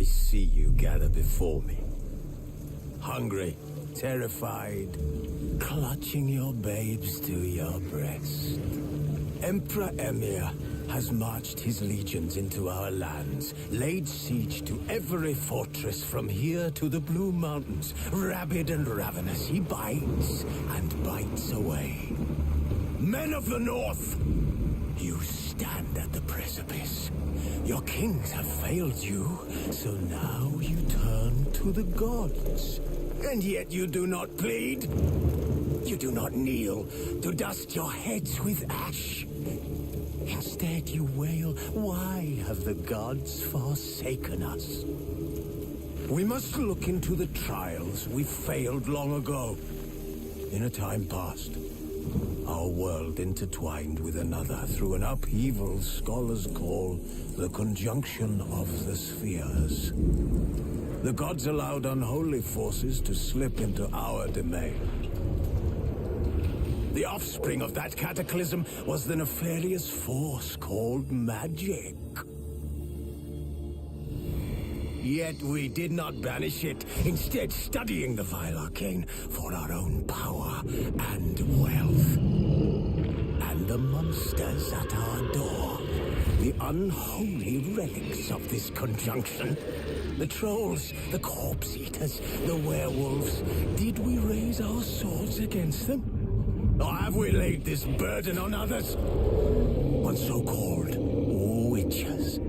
see you gather before me. Hungry, terrified, clutching your babes to your breast. Emperor Emir has marched his legions into our lands, laid siege to every fortress from here to the Blue Mountains. Rabid and ravenous, he bites and bites away. Men of the North, you stand at the precipice. Your kings have failed you, so now you turn to the gods. And yet you do not plead. You do not kneel to dust your heads with ash. Instead you wail, why have the gods forsaken us? We must look into the trials we failed long ago. In a time past, our world intertwined with another through an upheaval scholars call the conjunction of the spheres. The gods allowed unholy forces to slip into our domain. The offspring of that cataclysm was the nefarious force called magic. Yet we did not banish it, instead studying the vile arcane for our own power and wealth. And the monsters at our door, the unholy relics of this conjunction. The trolls, the corpse eaters, the werewolves. Did we raise our swords against them? Or have we laid this burden on others? On so-called witches.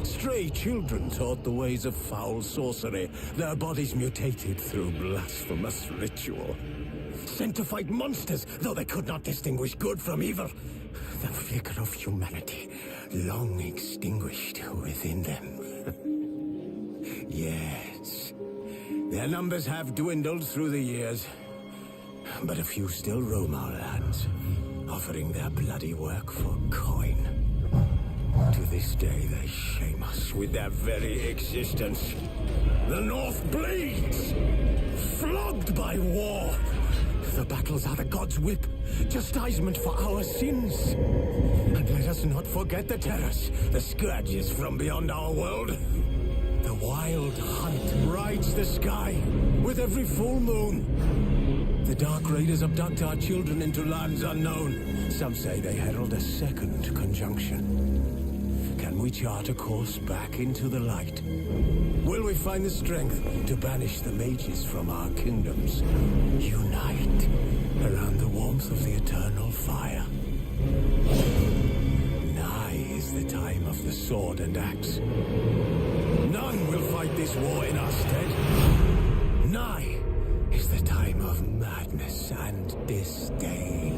Stray children taught the ways of foul sorcery, their bodies mutated through blasphemous ritual. Sent to fight monsters, though they could not distinguish good from evil. The flicker of humanity, long extinguished within them. Yes, their numbers have dwindled through the years, but a few still roam our lands, offering their bloody work for coin. To this day, they shame us with their very existence. The North bleeds, flogged by war. The battles are the gods' whip, chastisement for our sins. And let us not forget the terrors, the scourges from beyond our world. The wild hunt rides the sky with every full moon. The Dark Raiders abduct our children into lands unknown. Some say they herald a second conjunction. Can we chart a course back into the light? Will we find the strength to banish the mages from our kingdoms? Unite around the warmth of the eternal fire. Nigh is the time of the sword and axe. None will fight this war in our stead. Nigh is the time of madness and disdain.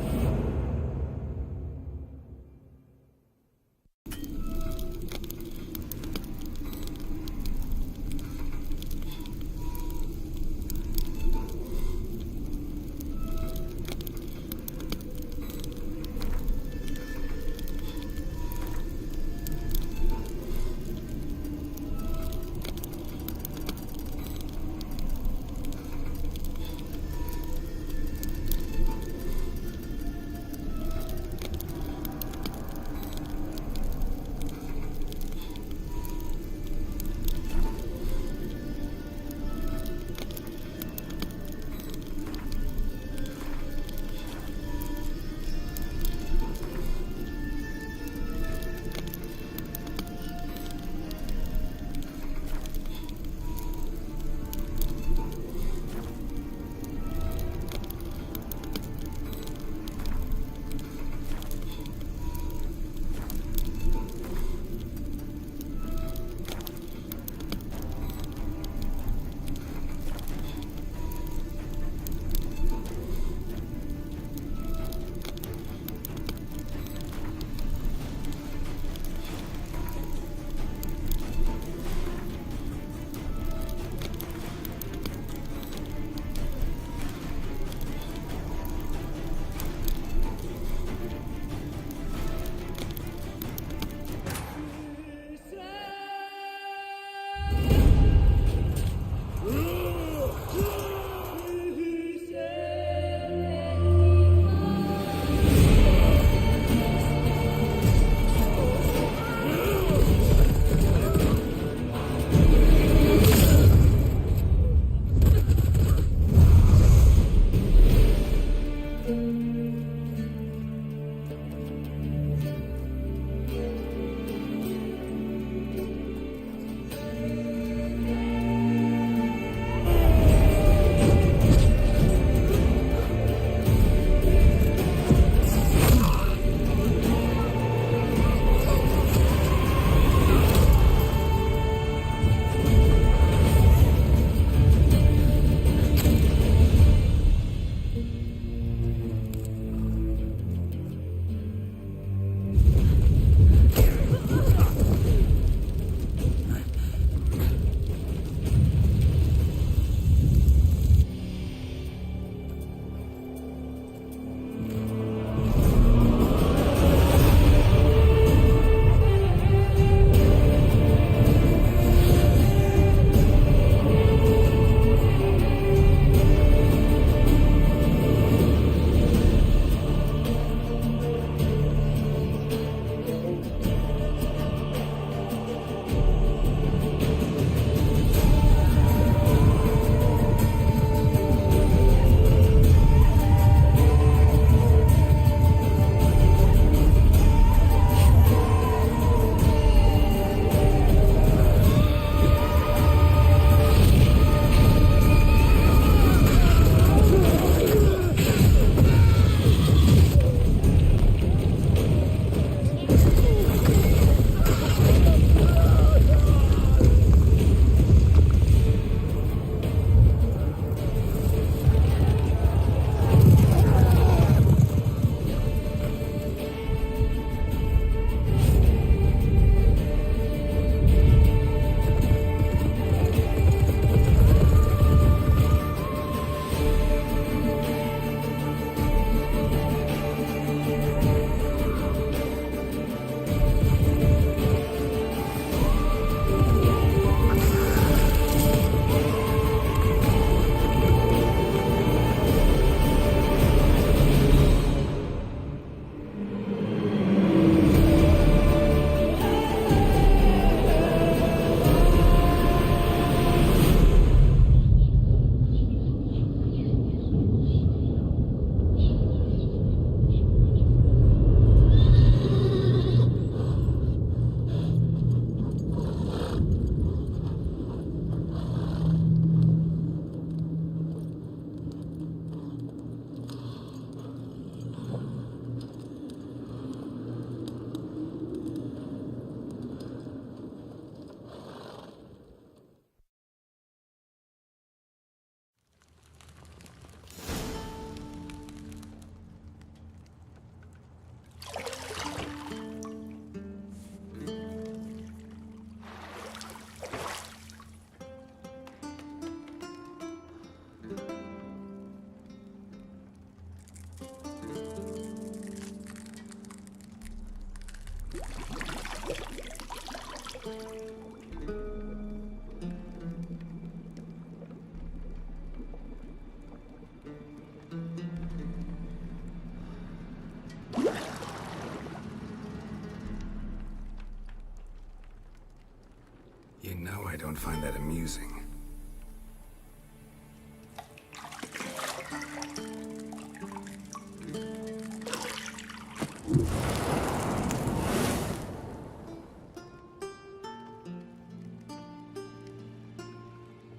You know I don't find that amusing.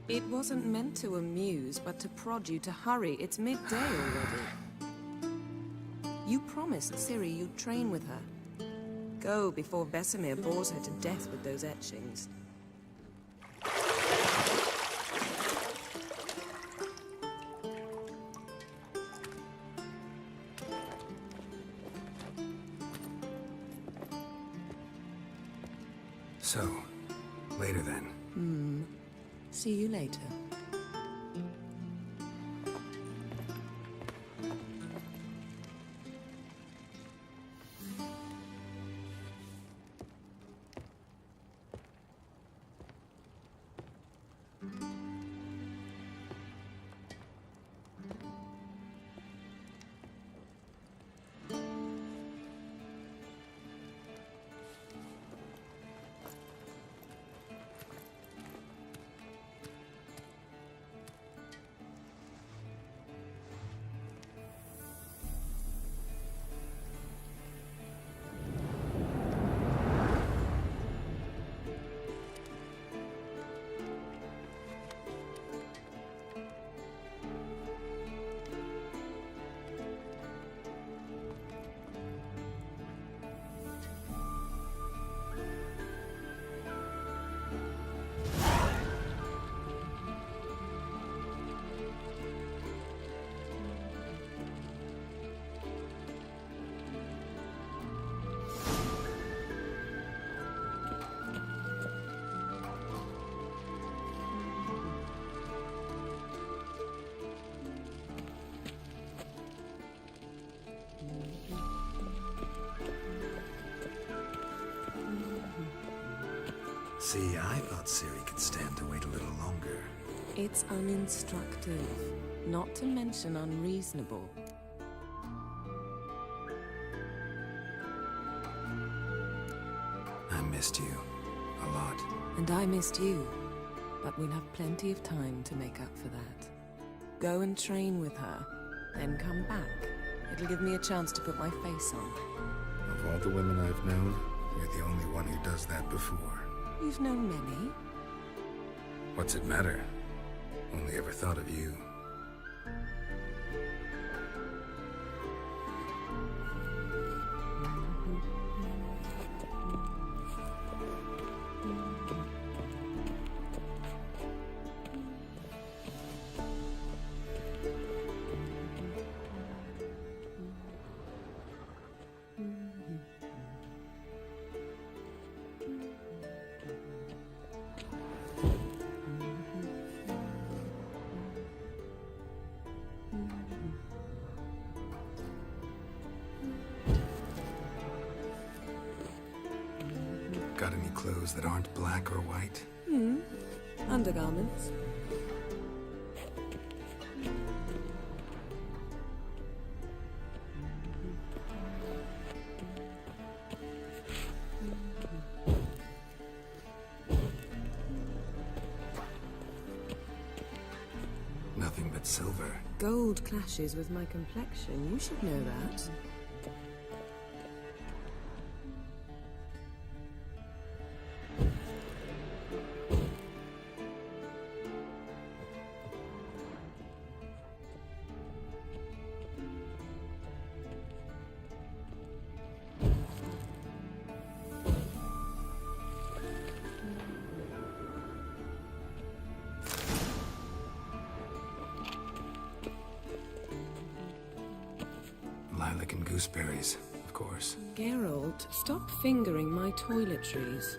It wasn't meant to amuse, but to prod you to hurry. It's midday already. You promised Ciri you'd train with her. Go before Vesemir bores her to death with those etchings. So, later then. See you later. See, I thought Ciri could stand to wait a little longer. It's uninstructive, not to mention unreasonable. I missed you. A lot. And I missed you. But we'll have plenty of time to make up for that. Go and train with her, then come back. It'll give me a chance to put my face on. Of all the women I've known, you're the only one who does that before. You've known many. What's it matter? Only ever thought of you. Got any clothes that aren't black or white? Undergarments. Nothing but silver. Gold clashes with my complexion. You should know that. Lilac and gooseberries, of course. Geralt, stop fingering my toiletries.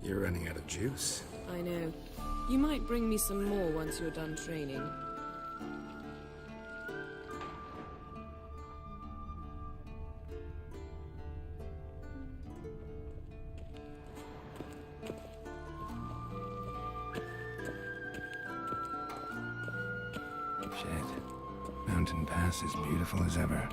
You're running out of juice. I know. You might bring me some more once you're done training. Shit. Bound mountain pass as beautiful as ever.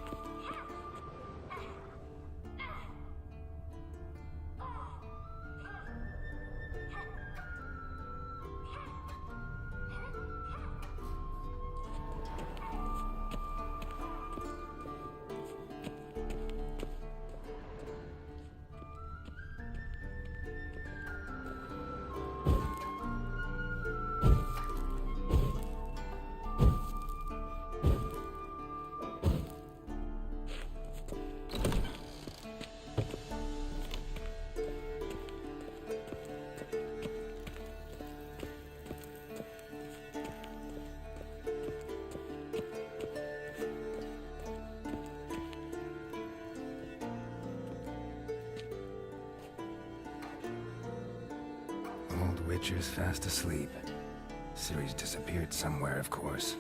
Witcher's fast asleep. Ciri's disappeared somewhere, of course.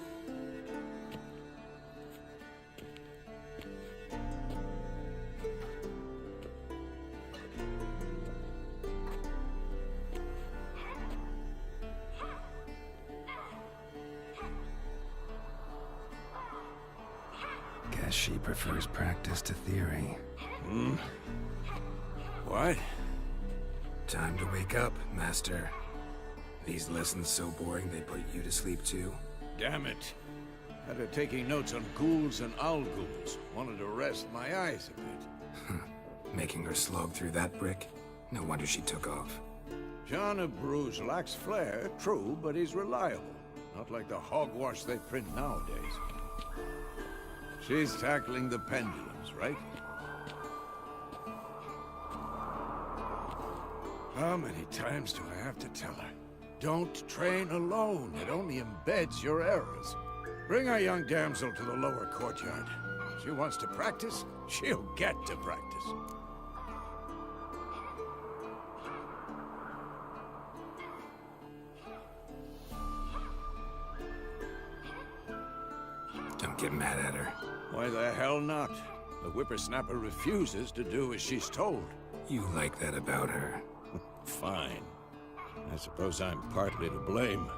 Guess she prefers practice to theory. What? Time to wake up, Master. These lessons so boring they put you to sleep too? Damn it. Had her taking notes on ghouls and owl-ghouls. Wanted to rest my eyes a bit. Making her slog through that brick? No wonder she took off. John of Bruges lacks flair, true, but he's reliable. Not like the hogwash they print nowadays. She's tackling the pendulums, right? How many times do I have to tell her? Don't train alone. It only embeds your errors. Bring our young damsel to the lower courtyard. She wants to practice, she'll get to practice. Don't get mad at her. Why the hell not? The whippersnapper refuses to do as she's told. You like that about her. Fine. I suppose I'm partly to blame.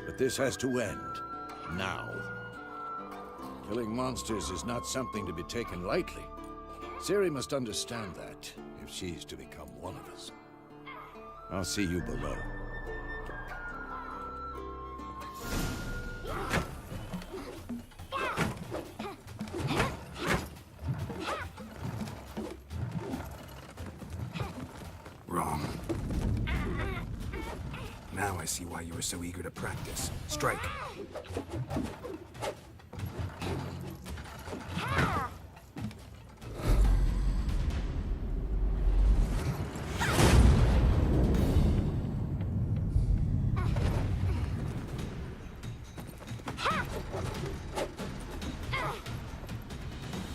But this has to end. Now. Killing monsters is not something to be taken lightly. Ciri must understand that, if she's to become one of us. I'll see you below. Wrong. Now I see why you were so eager to practice. Strike.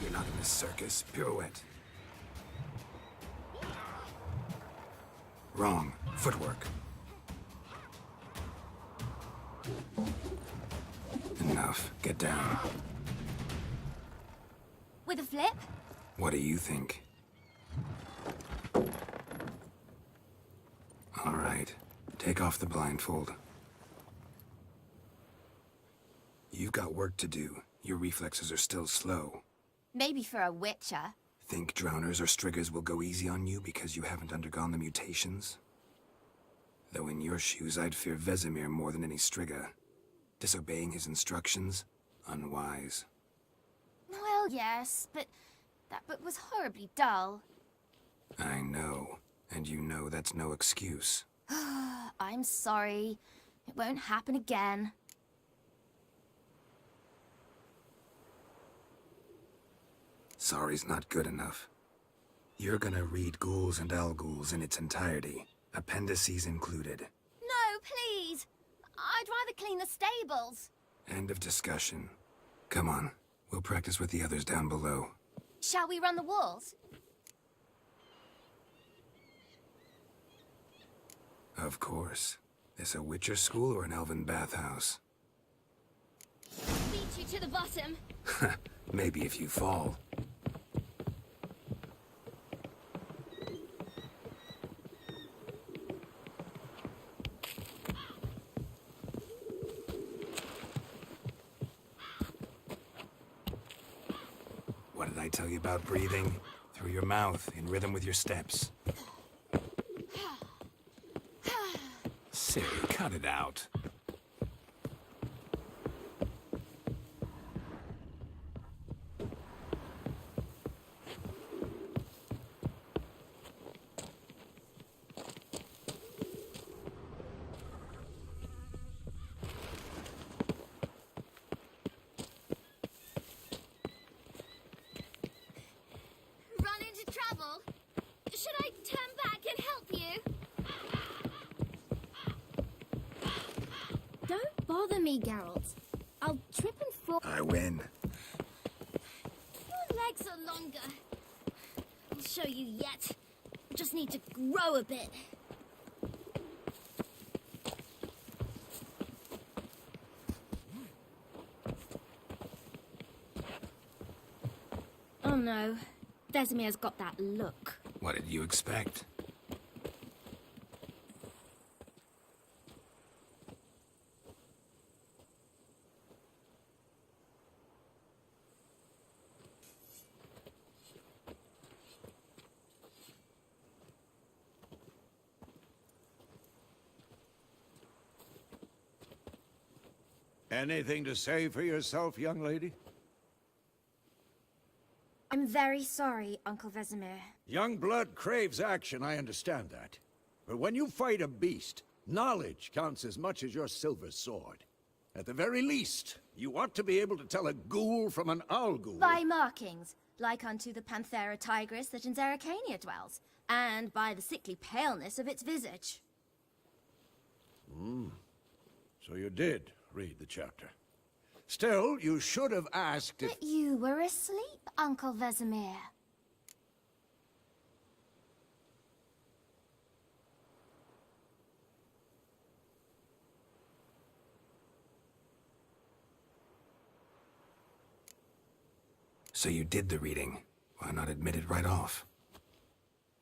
You're not in this circus. Pirouette. Wrong. Footwork. Enough. Get down. With a flip? What do you think? All right. Take off the blindfold. You've got work to do. Your reflexes are still slow. Maybe for a witcher. Think drowners or striggers will go easy on you because you haven't undergone the mutations? Though in your shoes, I'd fear Vesemir more than any strigger. Disobeying his instructions? Unwise. Well, yes, but that book was horribly dull. I know. And you know that's no excuse. I'm sorry. It won't happen again. Sorry's not good enough. You're gonna read Ghouls and Owl-Ghouls in its entirety, appendices included. No, please! I'd rather clean the stables. End of discussion. Come on, we'll practice with the others down below. Shall we run the walls? Of course. This a Witcher school or an elven bathhouse? Beat you to the bottom. Maybe if you fall. What did I tell you about breathing? Through your mouth, in rhythm with your steps. Siri, cut it out. Run into trouble? Should I turn back and help you? Don't bother me, Geralt. I'll trip and fall. I win. Your legs are longer. I'll show you yet. Just need to grow a bit. Oh no. Vesemir's got that look. What did you expect? Anything to say for yourself, young lady? I'm very sorry, Uncle Vesemir. Young blood craves action, I understand that. But when you fight a beast, knowledge counts as much as your silver sword. At the very least, you ought to be able to tell a ghoul from an owl ghoul. By markings, like unto the Panthera tigris that in Zerrikania dwells, and by the sickly paleness of its visage. So you did read the chapter. Still, you should have asked if... But you were asleep, Uncle Vesemir. So you did the reading. Why not admit it right off?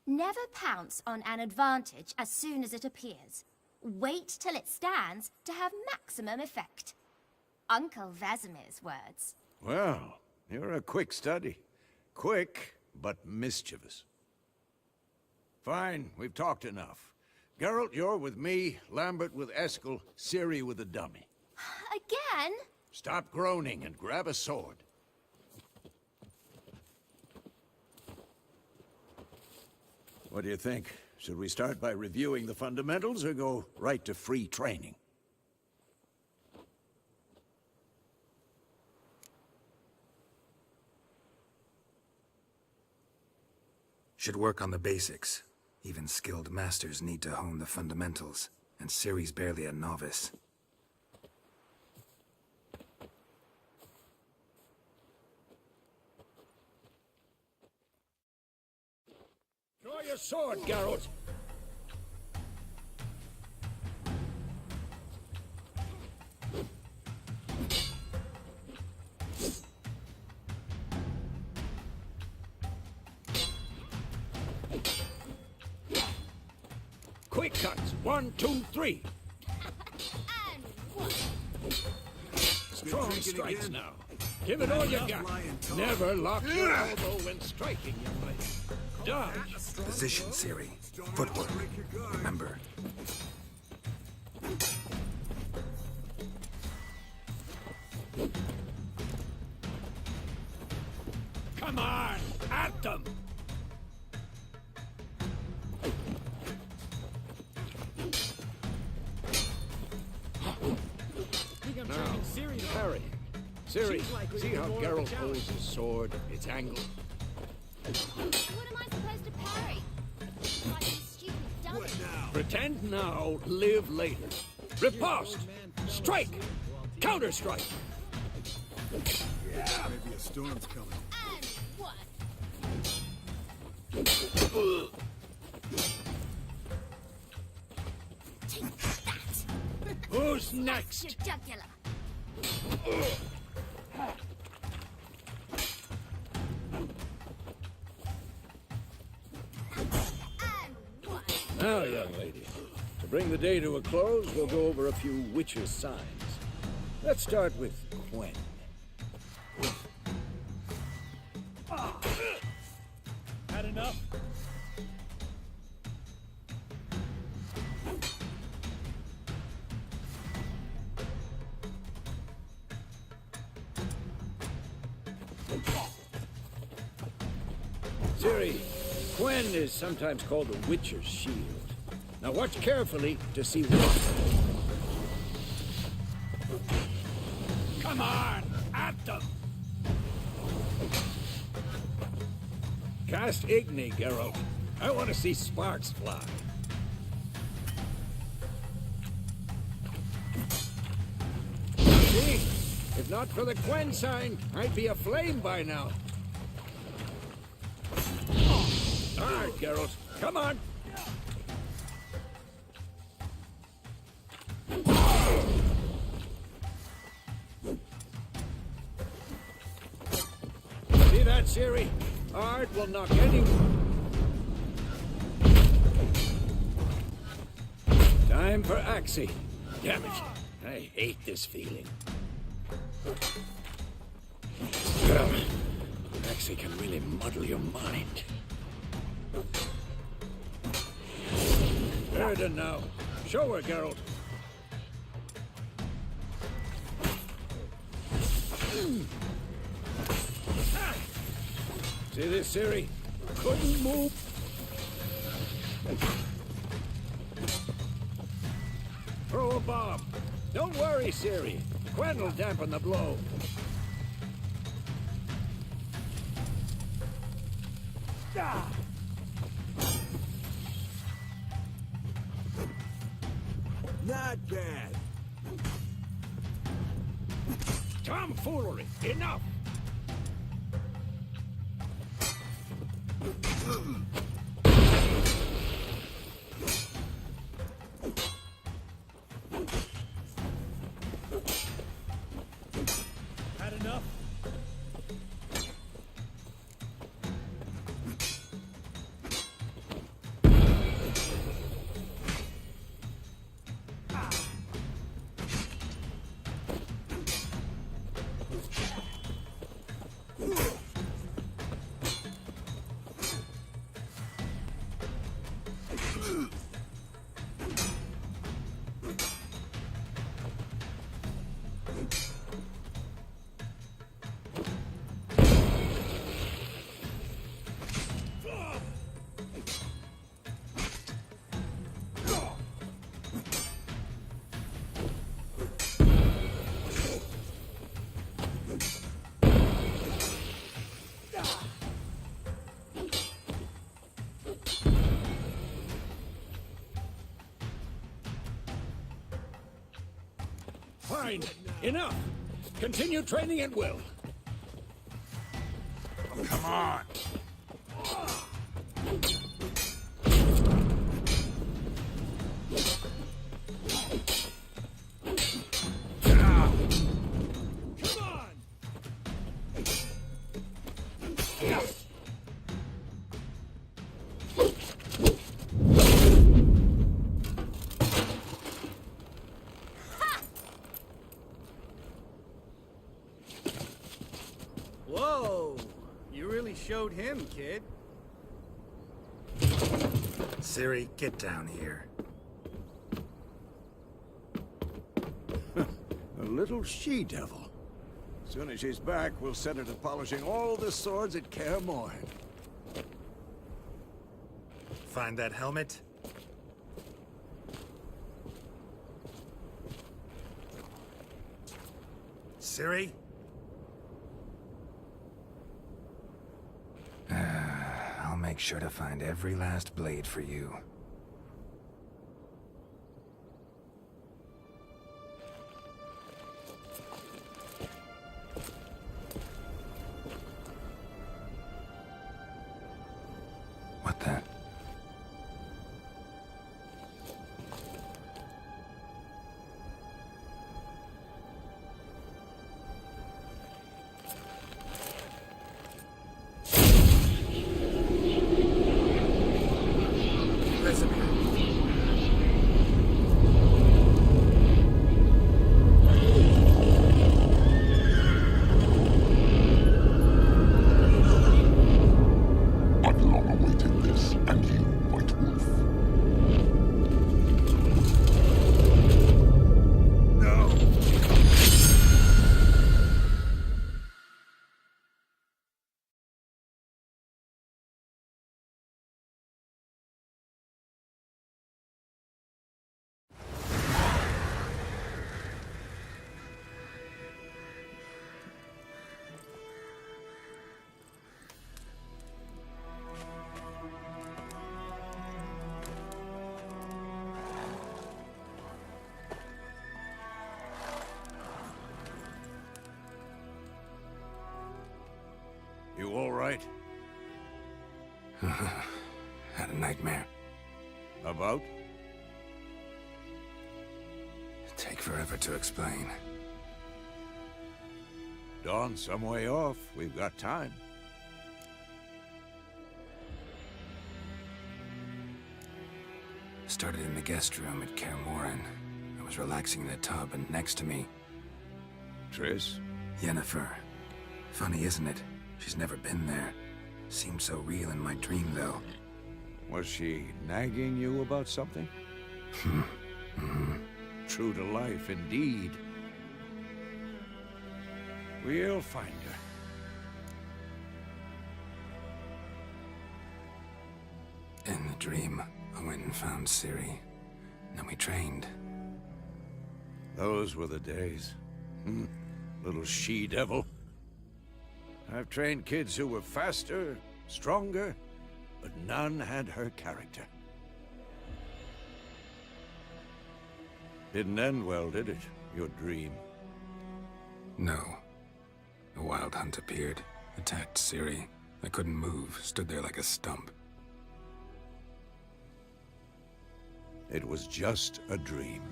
Never pounce on an advantage as soon as it appears. Wait till it stands to have maximum effect. Uncle Vesemir's words. Well, you're a quick study. Quick, but mischievous. Fine, we've talked enough. Geralt, you're with me, Lambert with Eskel, Ciri with the dummy. Again? Stop groaning and grab a sword. What do you think? Should we start by reviewing the fundamentals or go right to free training? Should work on the basics. Even skilled masters need to hone the fundamentals, and Ciri's barely a novice. Draw your sword, Geralt! Quick cuts! 1, 2, 3! And one. Strong strikes now. Give it all you got. Never lock your elbow when striking, young lady. Dodge. Position, Ciri. Footwork. Remember. Come on! At them! Now, parry. Ciri, see how Geralt holds his sword, its angle? What am I supposed to parry? Like this stupid dummy. Pretend now, live later. Riposte! Strike! Counter-strike! Maybe a storm's coming. And one. Take that. Who's next? Your jugular. And one. Now, young lady, to bring the day to a close, we'll go over a few witches' signs. Let's start with Quen. Had enough? Ciri, Gwen is sometimes called the Witcher's Shield. Now watch carefully to see what. Come on! At them! Cast Igni, Geralt. I want to see sparks fly. See? If not for the Gwen sign, I'd be aflame by now. All right, Geralt. Come on. See that, Ciri? Art will knock any... Time for Axie. Damn it. I hate this feeling. Axie can really muddle your mind. Erden now. Show her, Geralt. See this, Ciri? Couldn't move. Throw a bomb. Don't worry, Ciri. Gwen will dampen the blow. Not bad. Tomfoolery. Enough. Had enough? Fine. Enough. Continue training at will. Oh, come on! Come on! Whoa! You really showed him, kid. Ciri, get down here. A little she-devil. As soon as she's back, we'll set her to polishing all the swords at Kaer Morhen. Find that helmet? Ciri? I'll make sure to find every last blade for you. What the? it. Had a nightmare. About? Take forever to explain. Dawn's some way off. We've got time. Started in the guest room at Kaer Morhen. I was relaxing in the tub, and next to me, Triss? Yennefer. Funny, isn't it? She's never been there. Seemed so real in my dream, though. Was she nagging you about something? True to life, indeed. We'll find her. In the dream, I went and found Ciri. Then we trained. Those were the days. Little she-devil. I've trained kids who were faster, stronger, but none had her character. Didn't end well, did it? Your dream? No. A wild hunt appeared, attacked Ciri. I couldn't move, stood there like a stump. It was just a dream.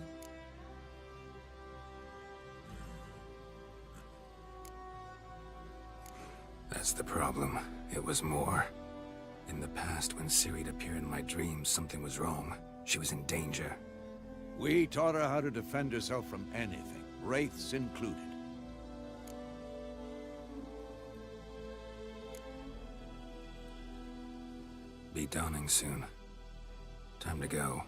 That's the problem. It was more. In the past, when Ciri'd appear in my dreams, something was wrong. She was in danger. We taught her how to defend herself from anything, wraiths included. Be dawning soon. Time to go.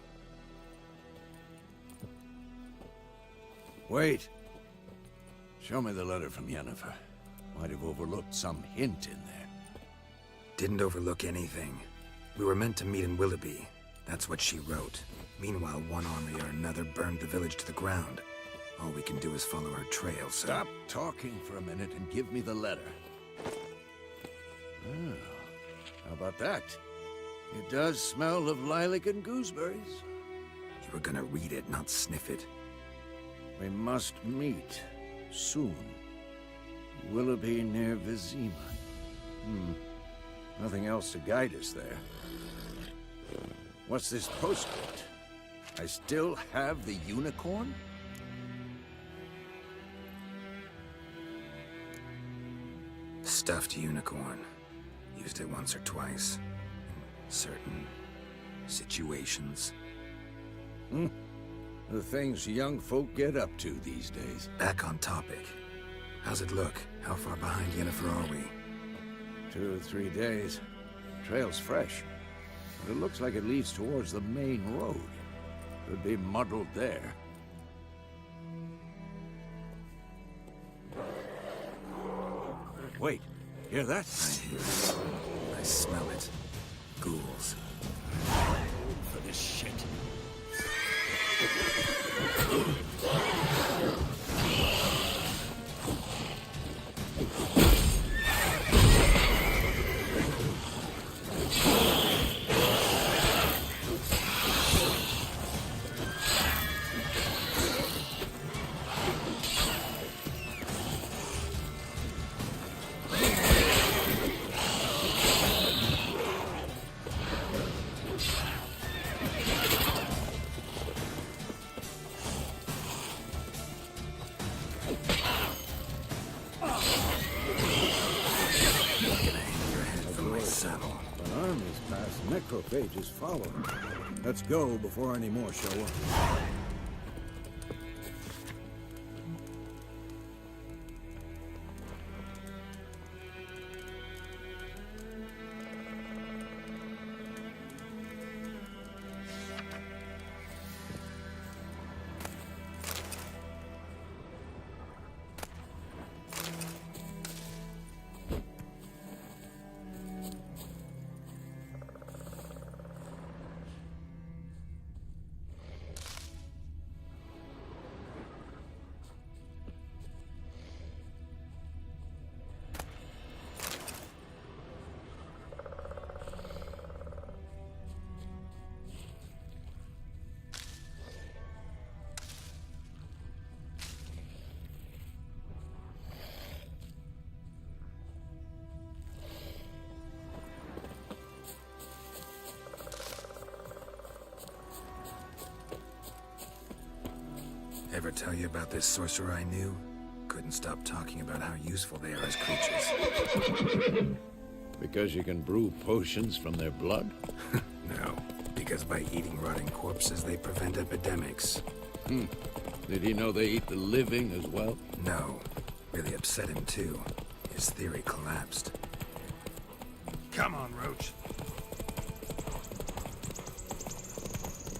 Wait. Show me the letter from Yennefer. Might have overlooked some hint in there. Didn't overlook anything. We were meant to meet in Willoughby. That's what she wrote. Meanwhile, one army or another burned the village to the ground. All we can do is follow her trail, so... Stop talking for a minute and give me the letter. Oh, how about that? It does smell of lilac and gooseberries. You were gonna read it, not sniff it. We must meet soon. Willoughby near Vizima. Nothing else to guide us there. What's this postscript? I still have the unicorn? Stuffed unicorn. Used it once or twice. In certain situations. The things young folk get up to these days. Back on topic. How's it look? How far behind Yennefer are we? 2 or 3 days. Trail's fresh. But it looks like it leads towards the main road. Could be muddled there. Wait, hear that? I hear it. I smell it. Ghouls. For this shit. An army's past, necrophages follow. Let's go before any more show up. ever tell you about this sorcerer I knew? Couldn't stop talking about how useful they are as creatures. Because you can brew potions from their blood? No, because by eating rotting corpses, they prevent epidemics. Did he know they eat the living as well? No, really upset him too. His theory collapsed. Come on, Roach.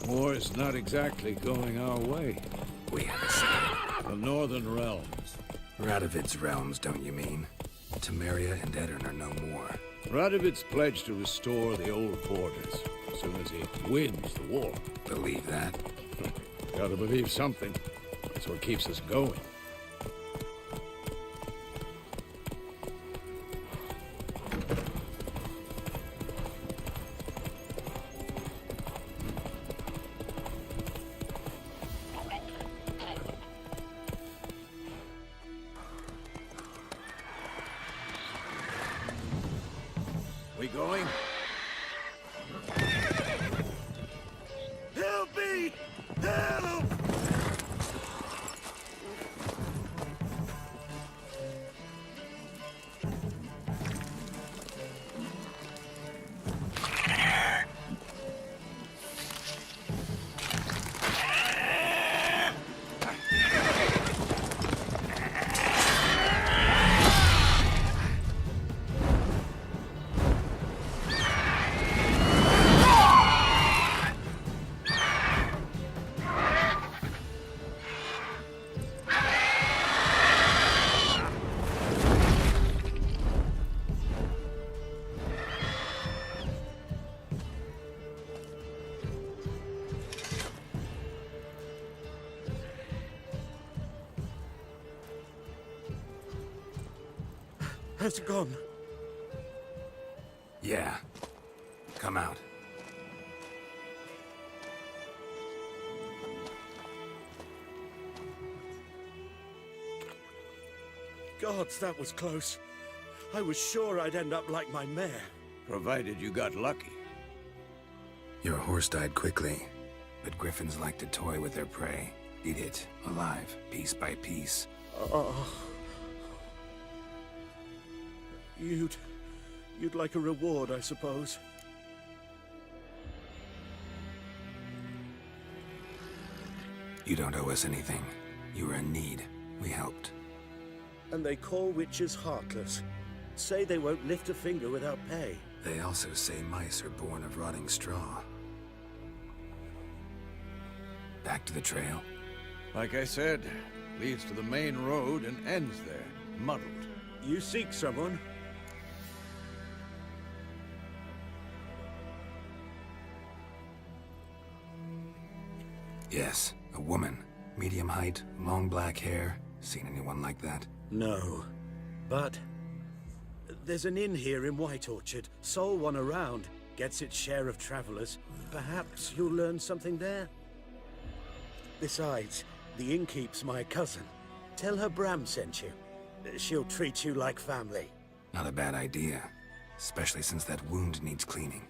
War's not exactly going our way. We have a say. The Northern Realms. Radovid's realms, don't you mean? Temeria and Edirn are no more. Radovid's pledged to restore the old borders as soon as he wins the war. Believe that? Gotta believe something. That's what keeps us going. We going? Help me! Help! Has it gone? Yeah. Come out. Gods, that was close. I was sure I'd end up like my mare. Provided you got lucky. Your horse died quickly, but griffins like to toy with their prey. Eat it, alive, piece by piece. You'd like a reward, I suppose. You don't owe us anything. You were in need. We helped. And they call witches heartless. Say they won't lift a finger without pay. They also say mice are born of rotting straw. Back to the trail? Like I said, leads to the main road and ends there, muddled. You seek someone? Yes, a woman. Medium height, long black hair. Seen anyone like that? No. But there's an inn here in White Orchard. Sole one around. Gets its share of travelers. Perhaps you'll learn something there? Besides, the innkeep's my cousin. Tell her Bram sent you. She'll treat you like family. Not a bad idea. Especially since that wound needs cleaning.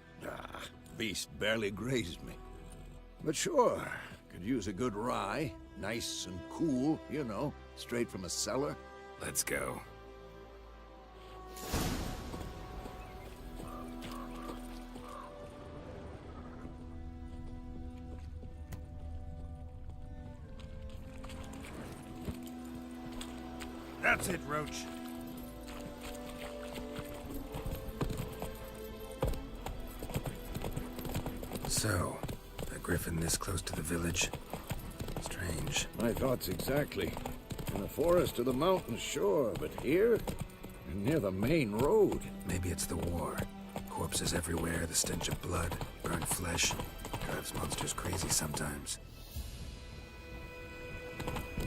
Beast barely grazed me. But sure, could use a good rye. Nice and cool, you know, straight from a cellar. Let's go. That's it, Roach. So, a griffin this close to the village? Strange. My thoughts exactly. In the forest or the mountains, sure, but here? Near the main road. Maybe it's the war. Corpses everywhere, the stench of blood, burnt flesh. Drives monsters crazy sometimes.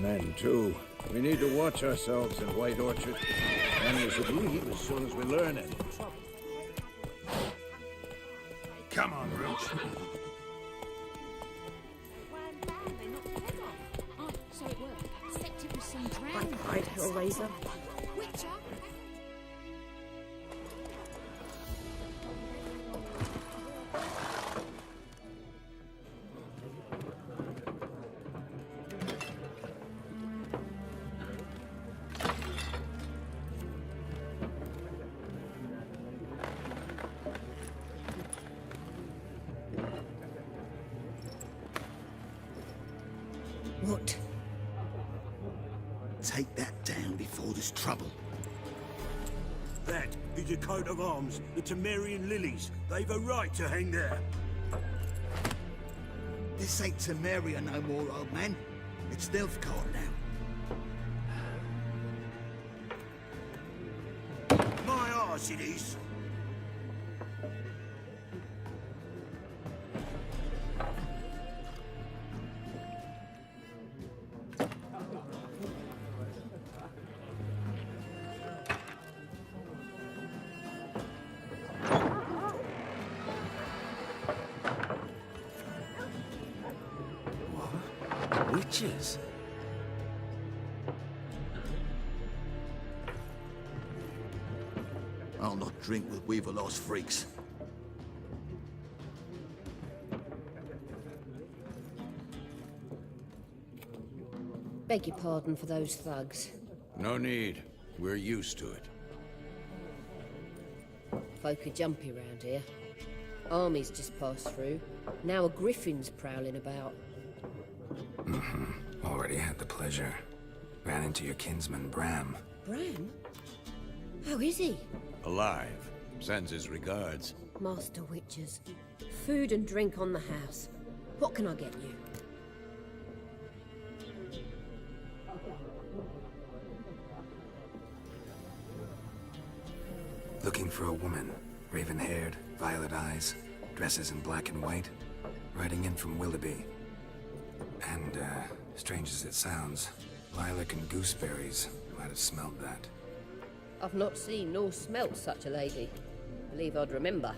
Men, too. We need to watch ourselves in White Orchard. And we should leave as soon as we learn it. Come on, Roach. Right, Hellraiser. take that down before there's trouble. That is a coat of arms, the Temerian lilies. They've a right to hang there. This ain't Temeria no more, old man. It's Nilfgaard now. My arse it is. Witches? I'll not drink with Weaverlost freaks. Beg your pardon for those thugs. No need. We're used to it. Folk are jumpy round here. Armies just passed through. Now a griffin's prowling about. Already had the pleasure. Ran into your kinsman, Bram. Bram? How is he? Alive. Sends his regards. Master Witches. Food and drink on the house. What can I get you? Looking for a woman. Raven-haired, violet eyes, dresses in black and white. Riding in from Willoughby. And, strange as it sounds, lilac and gooseberries might have smelled that. I've not seen nor smelt such a lady. Believe I'd remember.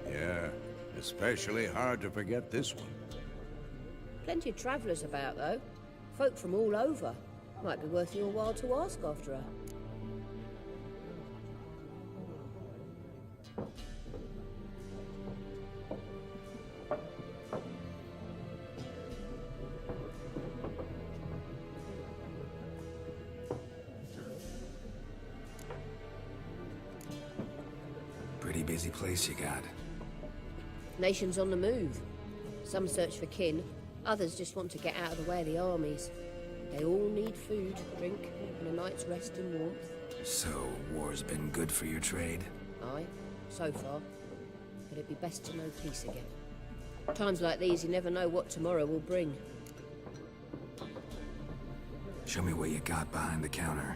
Yeah, especially hard to forget this one. Plenty of travellers about, though. Folk from all over. Might be worth your while to ask after her. Pretty busy place you got. Nations on the move. Some search for kin, others just want to get out of the way of the armies. They all need food, drink, and a night's rest and warmth. So, war's been good for your trade? Aye, so far. But it'd be best to know peace again. Times like these, you never know what tomorrow will bring. Show me what you got behind the counter.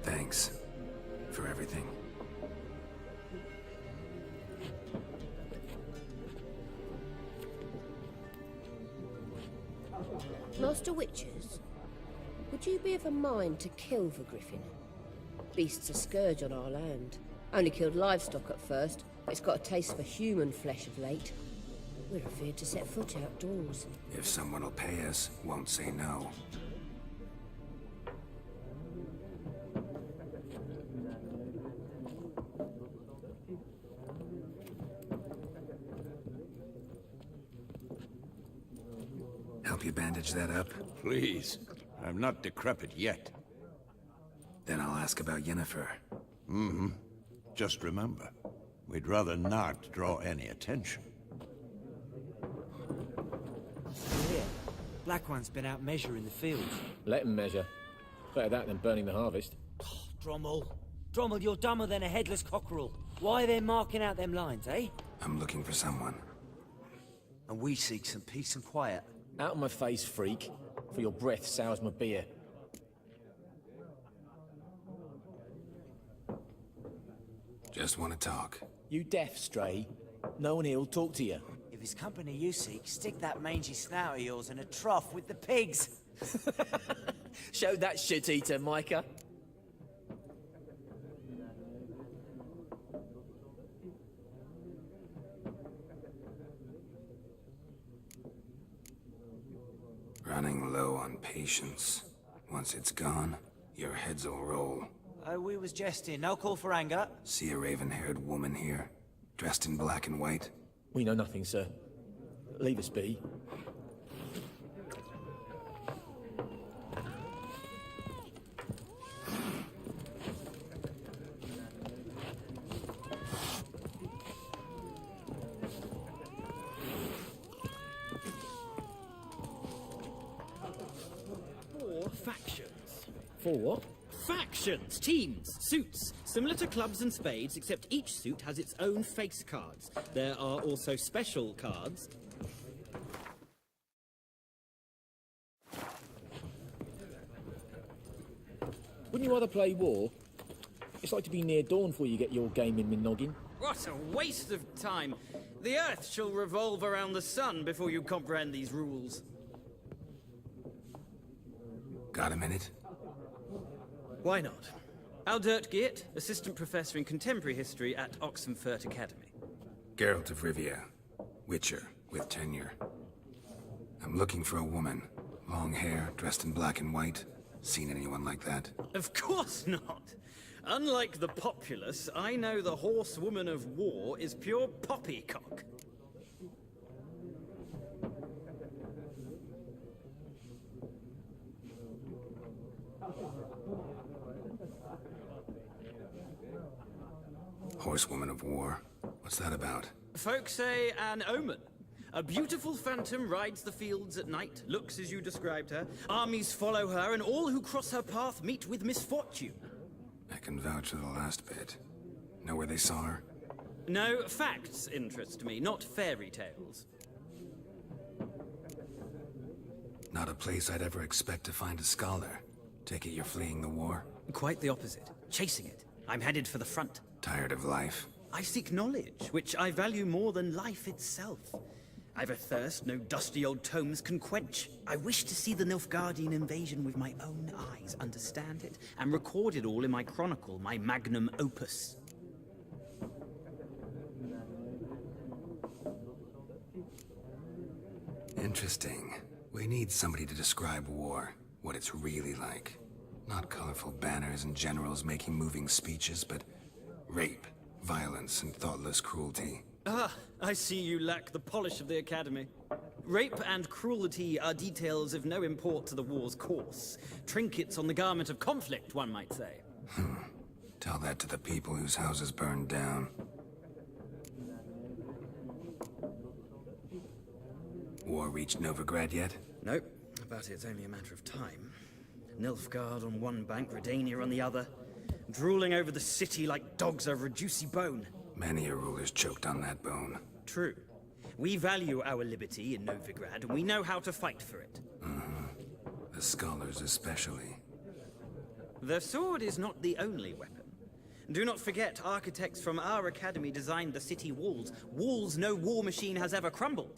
Thanks for everything. Master Witches, would you be of a mind to kill the griffin? Beast's a scourge on our land. Only killed livestock at first, but it's got a taste for human flesh of late. We're afeard to set foot outdoors. If someone will pay us, won't say no. Help you bandage that up? Please. I'm not decrepit yet. Then I'll ask about Yennefer. Just remember, we'd rather not draw any attention. Here, Black One's been out measuring the fields. Let him measure. Better that than burning the harvest. Drommel. Drommel, you're dumber than a headless cockerel. Why are they marking out them lines, eh? I'm looking for someone. And we seek some peace and quiet. Out of my face, freak. For your breath sours my beer. Just want to talk. You deaf, Stray? No one here'll talk to you. If it's company you seek, stick that mangy snout of yours in a trough with the pigs. Show that shit-eater, Micah. Running low on patience. Once it's gone, your heads will roll. Oh, we was jesting. No call for anger. See a raven-haired woman here, dressed in black and white? We know nothing, sir. Leave us be. Factions. For what? Factions, teams, suits. Similar to clubs and spades, except each suit has its own face cards. There are also special cards. Wouldn't you rather play war? It's like to be near dawn before you get your game in noggin. What a waste of time. The Earth shall revolve around the sun before you comprehend these rules. Got a minute? Why not? Aldert Geert, Assistant Professor in Contemporary History at Oxenfurt Academy. Geralt of Rivia. Witcher, with tenure. I'm looking for a woman. Long hair, dressed in black and white. Seen anyone like that? Of course not. Unlike the populace, I know the horsewoman of war is pure poppycock. Horsewoman of war? What's that about? Folk say an omen. A beautiful phantom rides the fields at night, looks as you described her. Armies follow her, and all who cross her path meet with misfortune. I can vouch for the last bit. Know where they saw her? No, facts interest me, not fairy tales. Not a place I'd ever expect to find a scholar. Take it you're fleeing the war? Quite the opposite. Chasing it. I'm headed for the front. Tired of life? I seek knowledge, which I value more than life itself. I've a thirst no dusty old tomes can quench. I wish to see the Nilfgaardian invasion with my own eyes, understand it, and record it all in my chronicle, my magnum opus. Interesting. We need somebody to describe war, what it's really like. Not colorful banners and generals making moving speeches, but rape, violence, and thoughtless cruelty. Ah, I see you lack the polish of the Academy. Rape and cruelty are details of no import to the war's course. Trinkets on the garment of conflict, one might say. Tell that to the people whose houses burned down. War reached Novigrad yet? Nope, but it's only a matter of time. Nilfgaard on one bank, Redania on the other. Drooling over the city like dogs over a juicy bone. Many a ruler's choked on that bone. True. We value our liberty in Novigrad, and we know how to fight for it. The scholars especially. The sword is not the only weapon. Do not forget, architects from our academy designed the city walls. Walls no war machine has ever crumbled.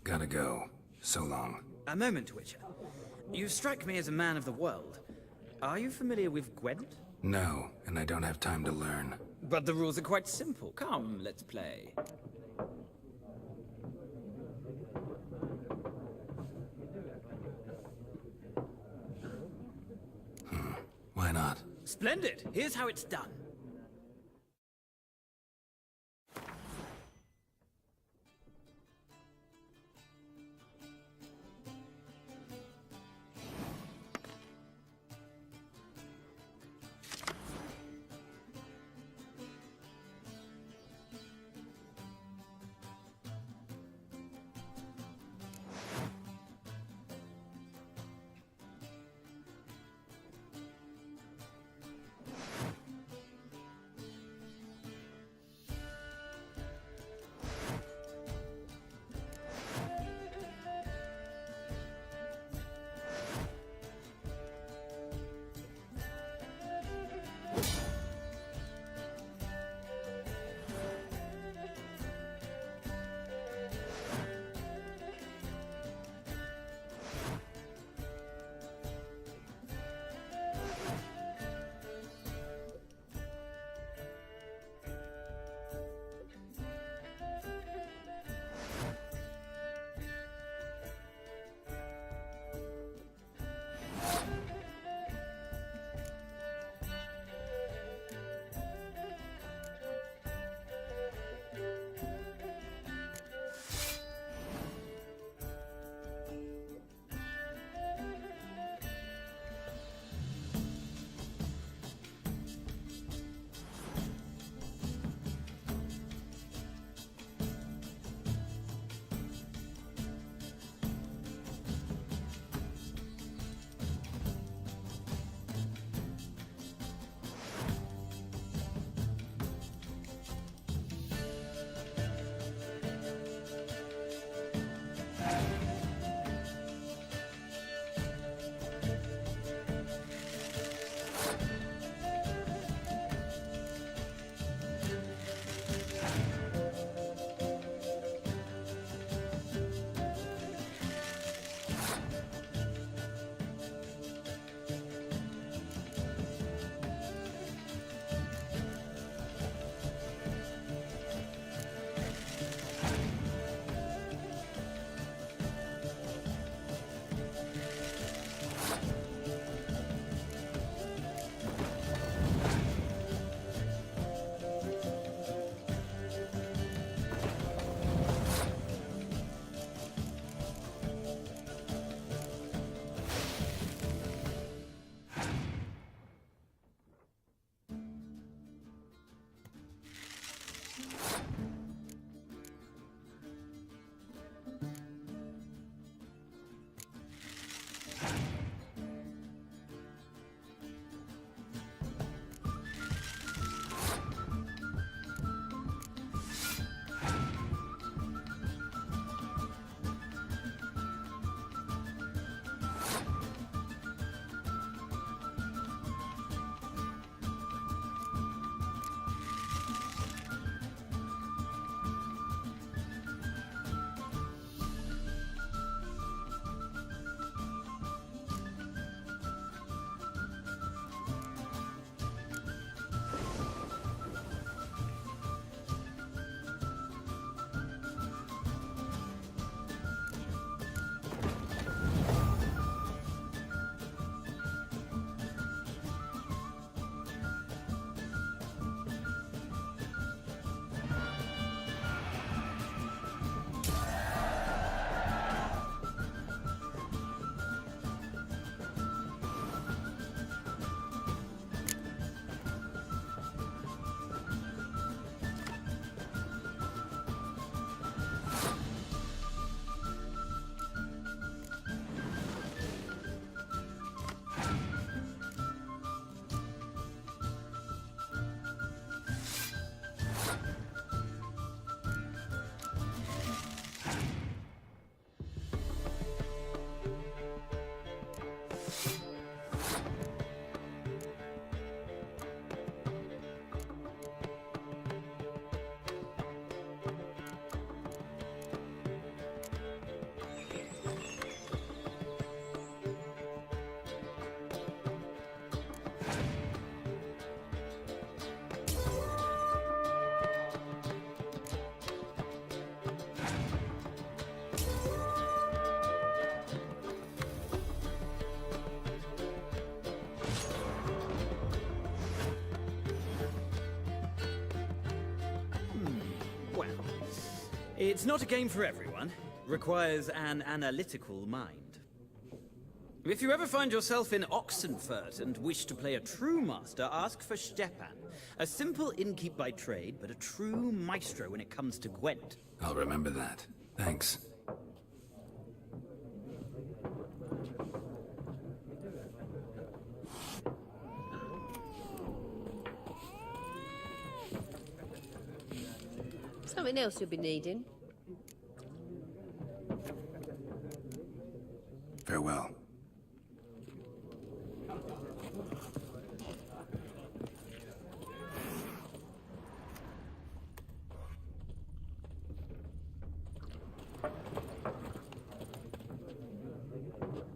Gotta go. So long. A moment, Witcher. You strike me as a man of the world. Are you familiar with Gwent? No, and I don't have time to learn. But the rules are quite simple. Come, let's play. Why not? Splendid! Here's how it's done. It's not a game for everyone. Requires an analytical mind. If you ever find yourself in Oxenfurt and wish to play a true master, ask for Stepan. A simple innkeep by trade, but a true maestro when it comes to Gwent. I'll remember that. Thanks. Something else you'll be needing. Farewell.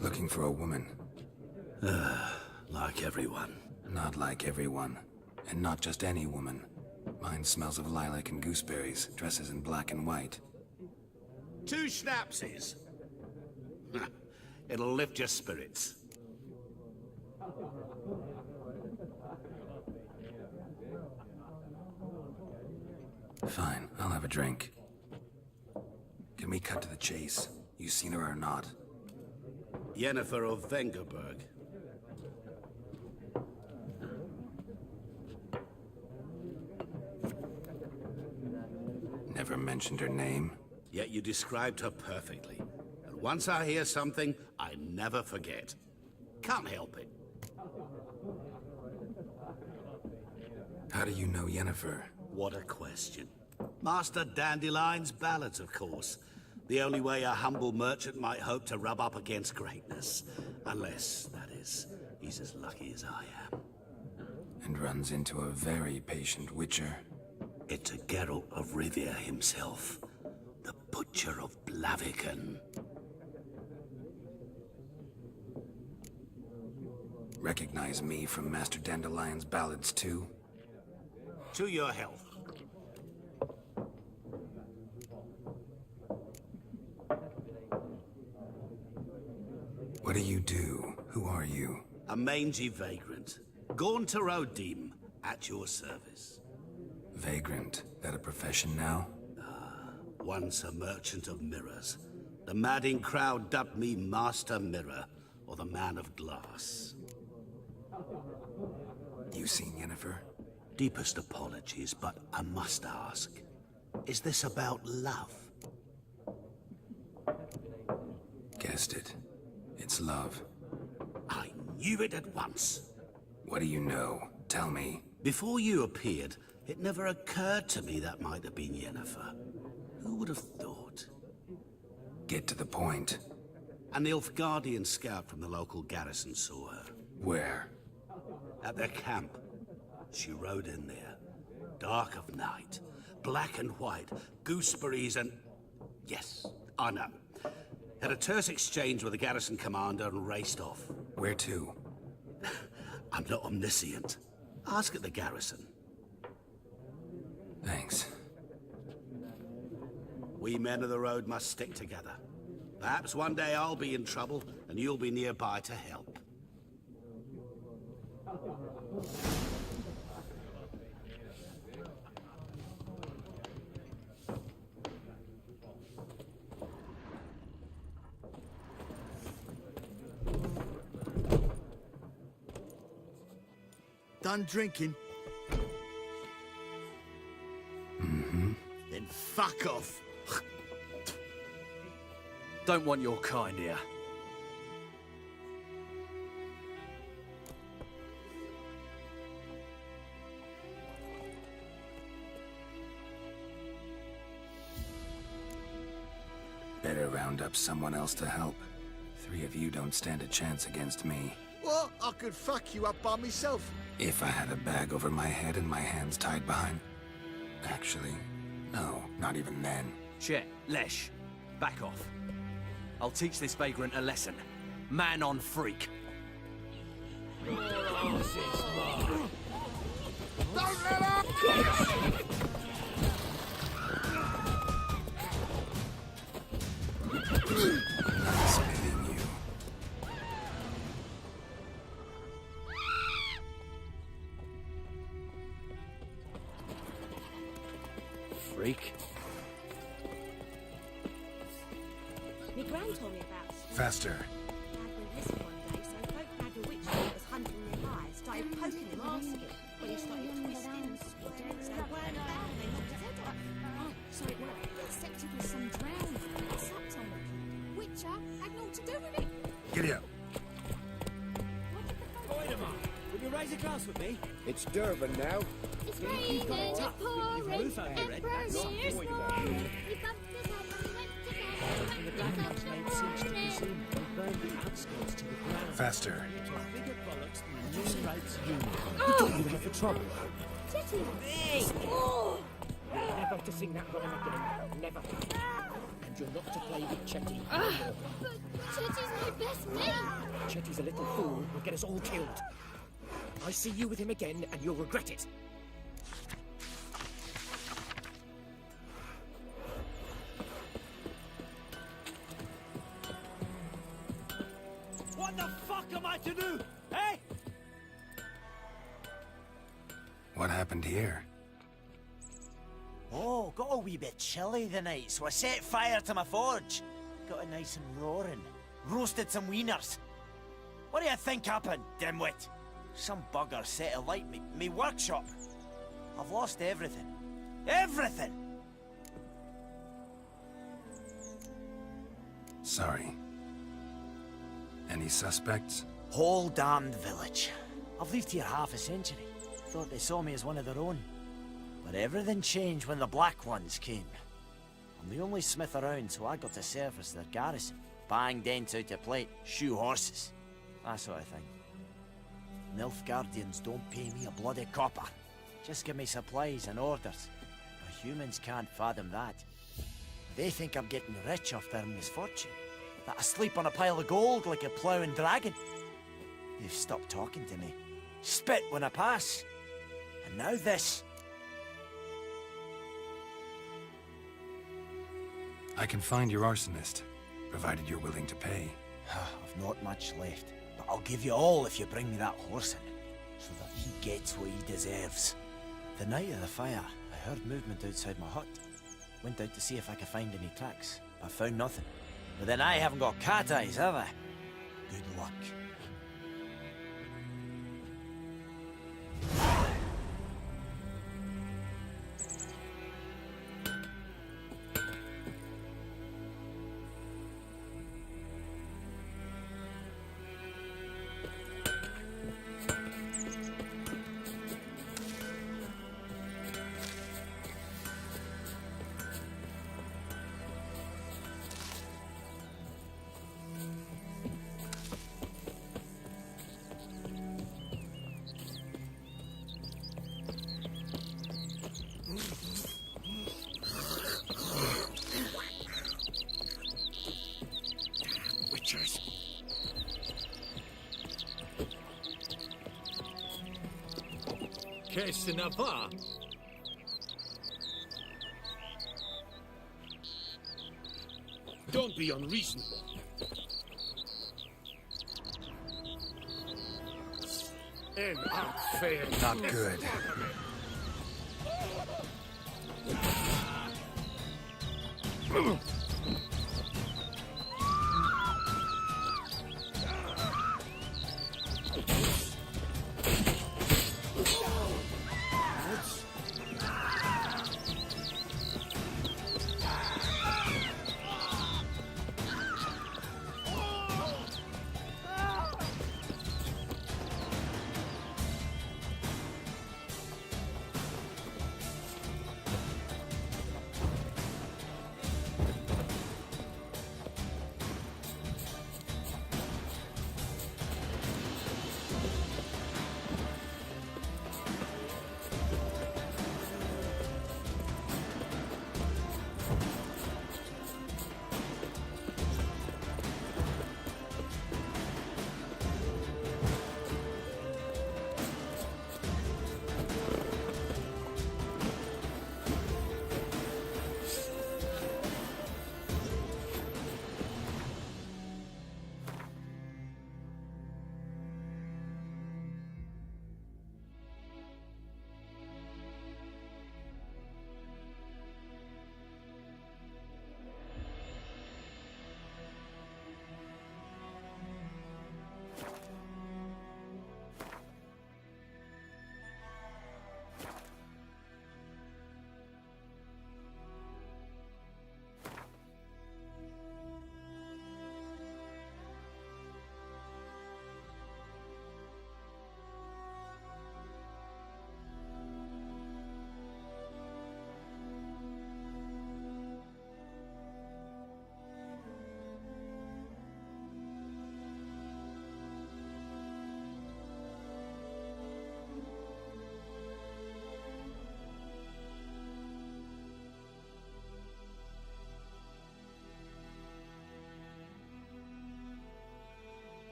Looking for a woman. Like everyone. Not like everyone. And not just any woman. Mine smells of lilac and gooseberries, dresses in black and white. 2 schnapsies. It'll lift your spirits. Fine, I'll have a drink. Can we cut to the chase? You seen her or not? Yennefer of Vengerberg. Never mentioned her name. Yet you described her perfectly. And once I hear something, I never forget. Can't help it. How do you know Yennefer? What a question. Master Dandelion's ballads, of course. The only way a humble merchant might hope to rub up against greatness. Unless, that is, he's as lucky as I am. And runs into a very patient witcher. It's a Geralt of Rivia himself. The Butcher of Blaviken. Recognize me from Master Dandelion's ballads too? To your health. What do you do? Who are you? A mangy vagrant. Gone to Rodim, at your service. Vagrant? That a profession now? Once a merchant of mirrors. The madding crowd dubbed me Master Mirror, or the Man of Glass. You seen Yennefer? Deepest apologies, but I must ask. Is this about love? Guessed it. It's love. I knew it at once. What do you know? Tell me. Before you appeared, it never occurred to me that might have been Yennefer. Who would have thought? Get to the point. An Nilfgaardian scout from the local garrison saw her. Where? At their camp. She rode in there. Dark of night. Black and white. Gooseberries and... Yes, I know. Had a terse exchange with the garrison commander and raced off. Where to? I'm not omniscient. Ask at the garrison. Thanks. We men of the road must stick together. Perhaps one day I'll be in trouble, and you'll be nearby to help. Done drinking? Mm-hmm. Then fuck off. Don't want your kind here. Better round up someone else to help. 3 of you don't stand a chance against me. What? I could fuck you up by myself. If I had a bag over my head and my hands tied behind... Actually, no, not even then. Chet, Lesh, back off. I'll teach this vagrant a lesson. Man on freak. Don't let up! Nice meeting you. Freak? Gran told me about. Faster. Dad went missing one day, so folk had a witch that was hunting nearby, started poking him, asking. When he started twisting and sweating, so weren't found, they knocked his head off. Oh, so it was accepted with some drowning. Sucked on it. Witcher had naught to do with it. Giddy up. Wait a minute. Will you raise a glass with me? It's Durban now. It's raining, it's pouring, roof over your head. Emperor's That's ears not roaring. He bumped his head when he went to bed. The black ones made since to the scene. They burned the outskirts to the ground. Faster. It was bigger bollocks than the new rates union. You for trouble. Jetty. Hey! Oh! Never to sing that rhyme again. Never. And you're not to play with Chetty. But Chetty's my best mate. Chetty's a little fool who'll get us all killed. I see you with him again, and you'll regret it. What the fuck am I to do? Hey! What happened here? Oh, got a wee bit chilly the night, so I set fire to my forge. Got it nice and roaring. Roasted some wieners. What do you think happened, dimwit? Some bugger set alight me workshop. I've lost everything. Everything! Sorry. Any suspects? Whole damned village. I've lived here half a century. Thought they saw me as one of their own. But everything changed when the Black Ones came. I'm the only smith around, so I got to service their garrison. Bang dents out of plate, shoe horses. That sort of thing. Nilfgaardians don't pay me a bloody copper. Just give me supplies and orders. The humans can't fathom that. They think I'm getting rich off their misfortune. That I sleep on a pile of gold like a ploughing dragon. They've stopped talking to me. Spit when I pass. And now this. I can find your arsonist, provided you're willing to pay. I've not much left, but I'll give you all if you bring me that horse in, so that he gets what he deserves. The night of the fire, I heard movement outside my hut. Went out to see if I could find any tracks, but found nothing. But then I haven't got cat eyes, have I? Good luck. Qu'est-ce n'a pas? Don't be unreasonable. Not good.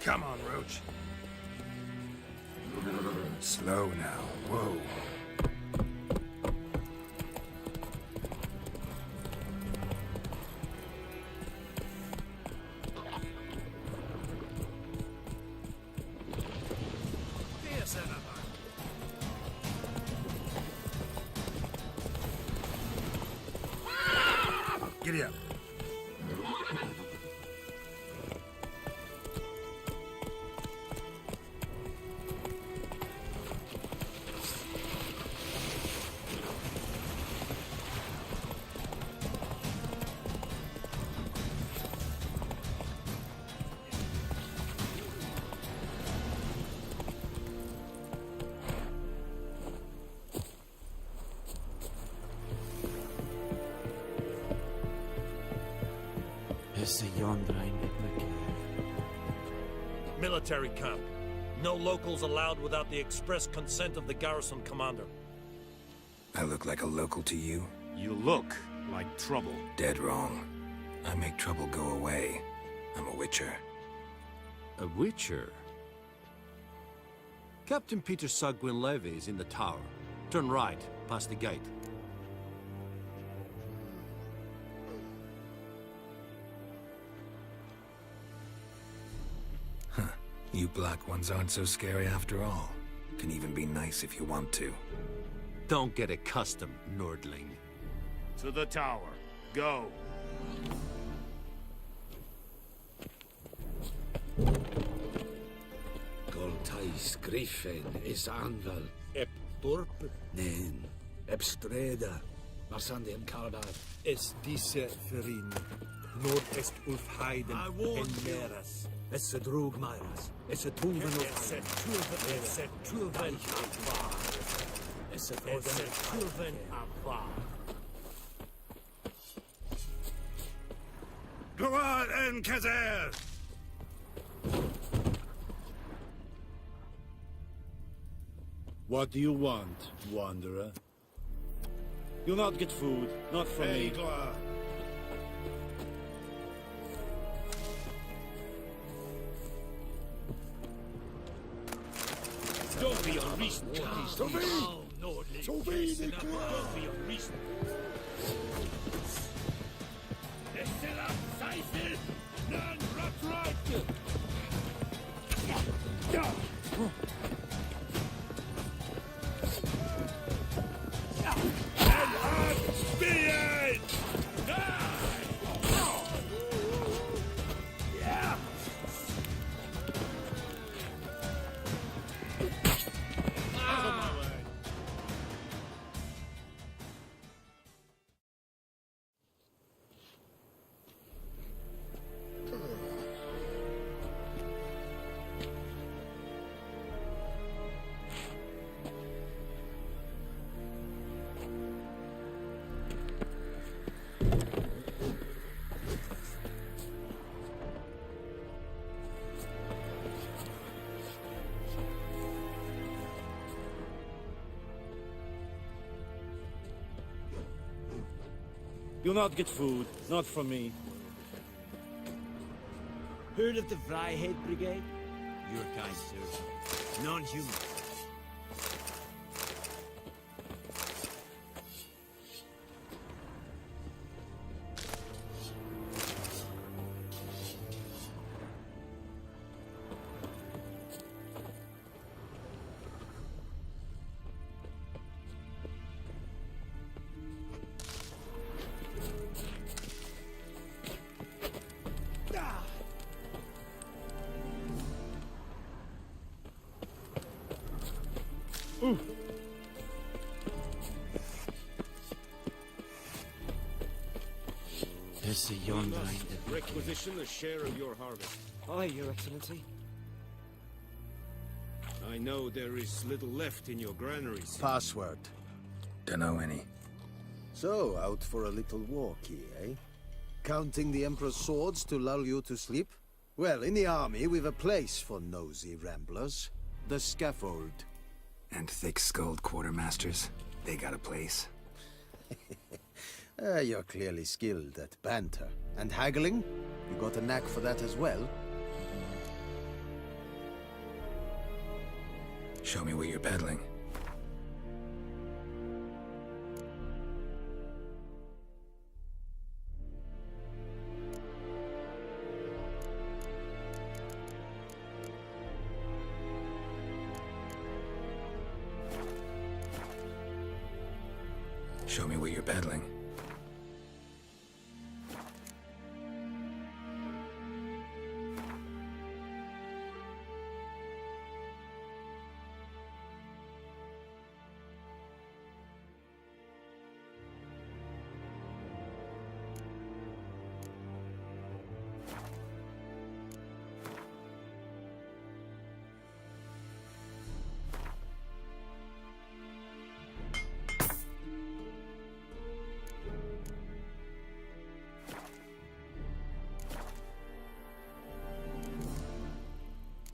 Come on, Roach. Slow now. Whoa. Giddy up. Military camp. No locals allowed without the express consent of the garrison commander. I look like a local to you? You look like trouble. Dead wrong. I make trouble go away. I'm a witcher. A witcher? Captain Peter Sagwin Levy is in the tower. Turn right, past the gate. You black ones aren't so scary after all. Can even be nice if you want to. Don't get accustomed, Nordling. To the tower. Go. Goltais Griffin is Anval. Ep Dorp? Nen. Ep Streda. Marsandian Kalbar. Es diese Ferin. Nordest Ulf Heiden. En Meras. Es drug Myras. Es Tuven of Es Tuven Avar. Es Tuven Avar. Gloire en Kazer! What do you want, wanderer? You'll not get food, not from me. Gloire. Don't be unreasonable. Don't be unreasonable. Seifel! None right! You'll not get food, not from me. Heard of the Vryhead Brigade? Your kind, sir. Non-human. Requisition a share of your harvest. Aye, Your Excellency. I know there is little left in your granaries. Password. Dunno any. So, out for a little walk here, eh? Counting the Emperor's swords to lull you to sleep? Well, in the army, we've a place for nosy ramblers. The scaffold. And thick-skulled quartermasters. They got a place. You're clearly skilled at banter. And haggling? You got a knack for that as well? Show me what you're peddling. Show me what you're peddling.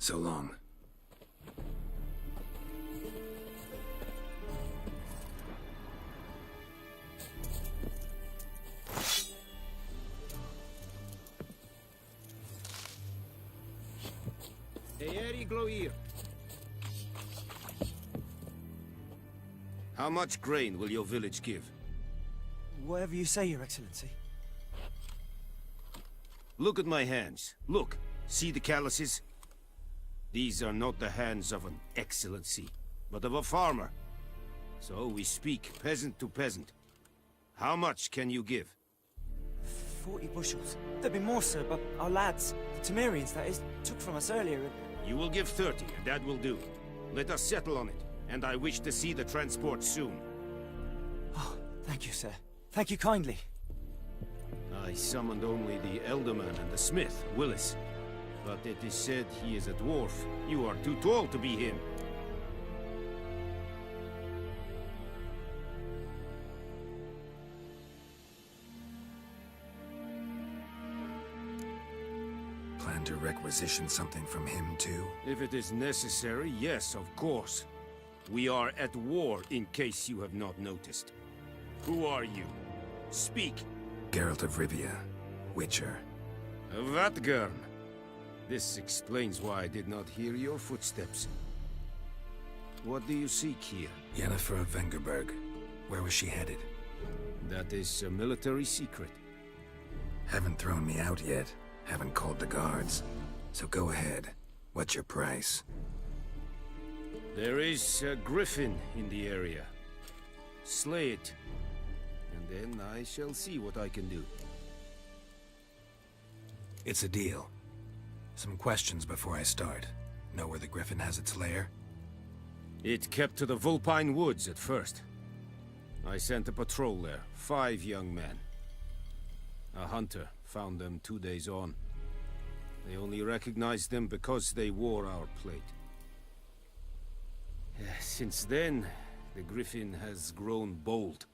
So long. How much grain will your village give? Whatever you say, Your Excellency. Look at my hands. Look. See the calluses? These are not the hands of an excellency, but of a farmer. So we speak peasant to peasant. How much can you give? 40 bushels. There'd be more, sir, but our lads, the Temerians, that is, took from us earlier. You will give 30, and that will do. Let us settle on it, and I wish to see the transport soon. Oh, thank you, sir. Thank you kindly. I summoned only the Elderman and the smith, Willis. But it is said he is a dwarf. You are too tall to be him. Plan to requisition something from him, too? If it is necessary, yes, of course. We are at war, in case you have not noticed. Who are you? Speak. Geralt of Rivia, Witcher. Vatgern. This explains why I did not hear your footsteps. What do you seek here? Yennefer of Vengerberg. Where was she headed? That is a military secret. Haven't thrown me out yet. Haven't called the guards. So go ahead. What's your price? There is a griffin in the area. Slay it. And then I shall see what I can do. It's a deal. Some questions before I start. Know where the griffin has its lair? It kept to the Vulpine Woods at first. I sent a patrol there, 5 young men. A hunter found them 2 days on. They only recognized them because they wore our plate. Since then, the griffin has grown bold.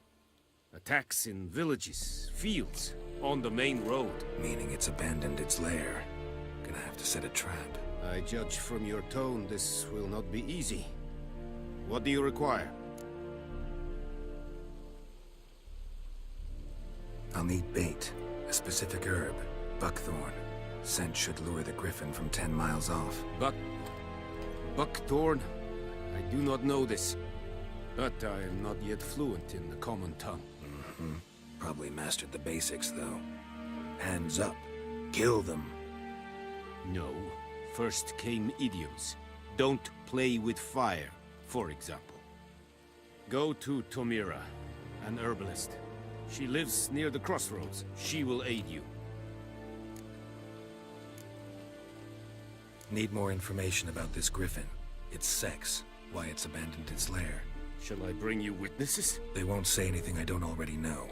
Attacks in villages, fields, on the main road. Meaning it's abandoned its lair. Gonna have to set a trap. I judge from your tone this will not be easy. What do you require? I'll need bait. A specific herb. Buckthorn. Scent should lure the griffin from 10 miles off. Buckthorn? I do not know this. But I am not yet fluent in the common tongue. Probably mastered the basics, though. Hands up. Kill them. No. First came idioms. Don't play with fire, for example. Go to Tomira, an herbalist. She lives near the crossroads. She will aid you. Need more information about this griffin. Its sex. Why it's abandoned its lair. Shall I bring you witnesses? They won't say anything I don't already know.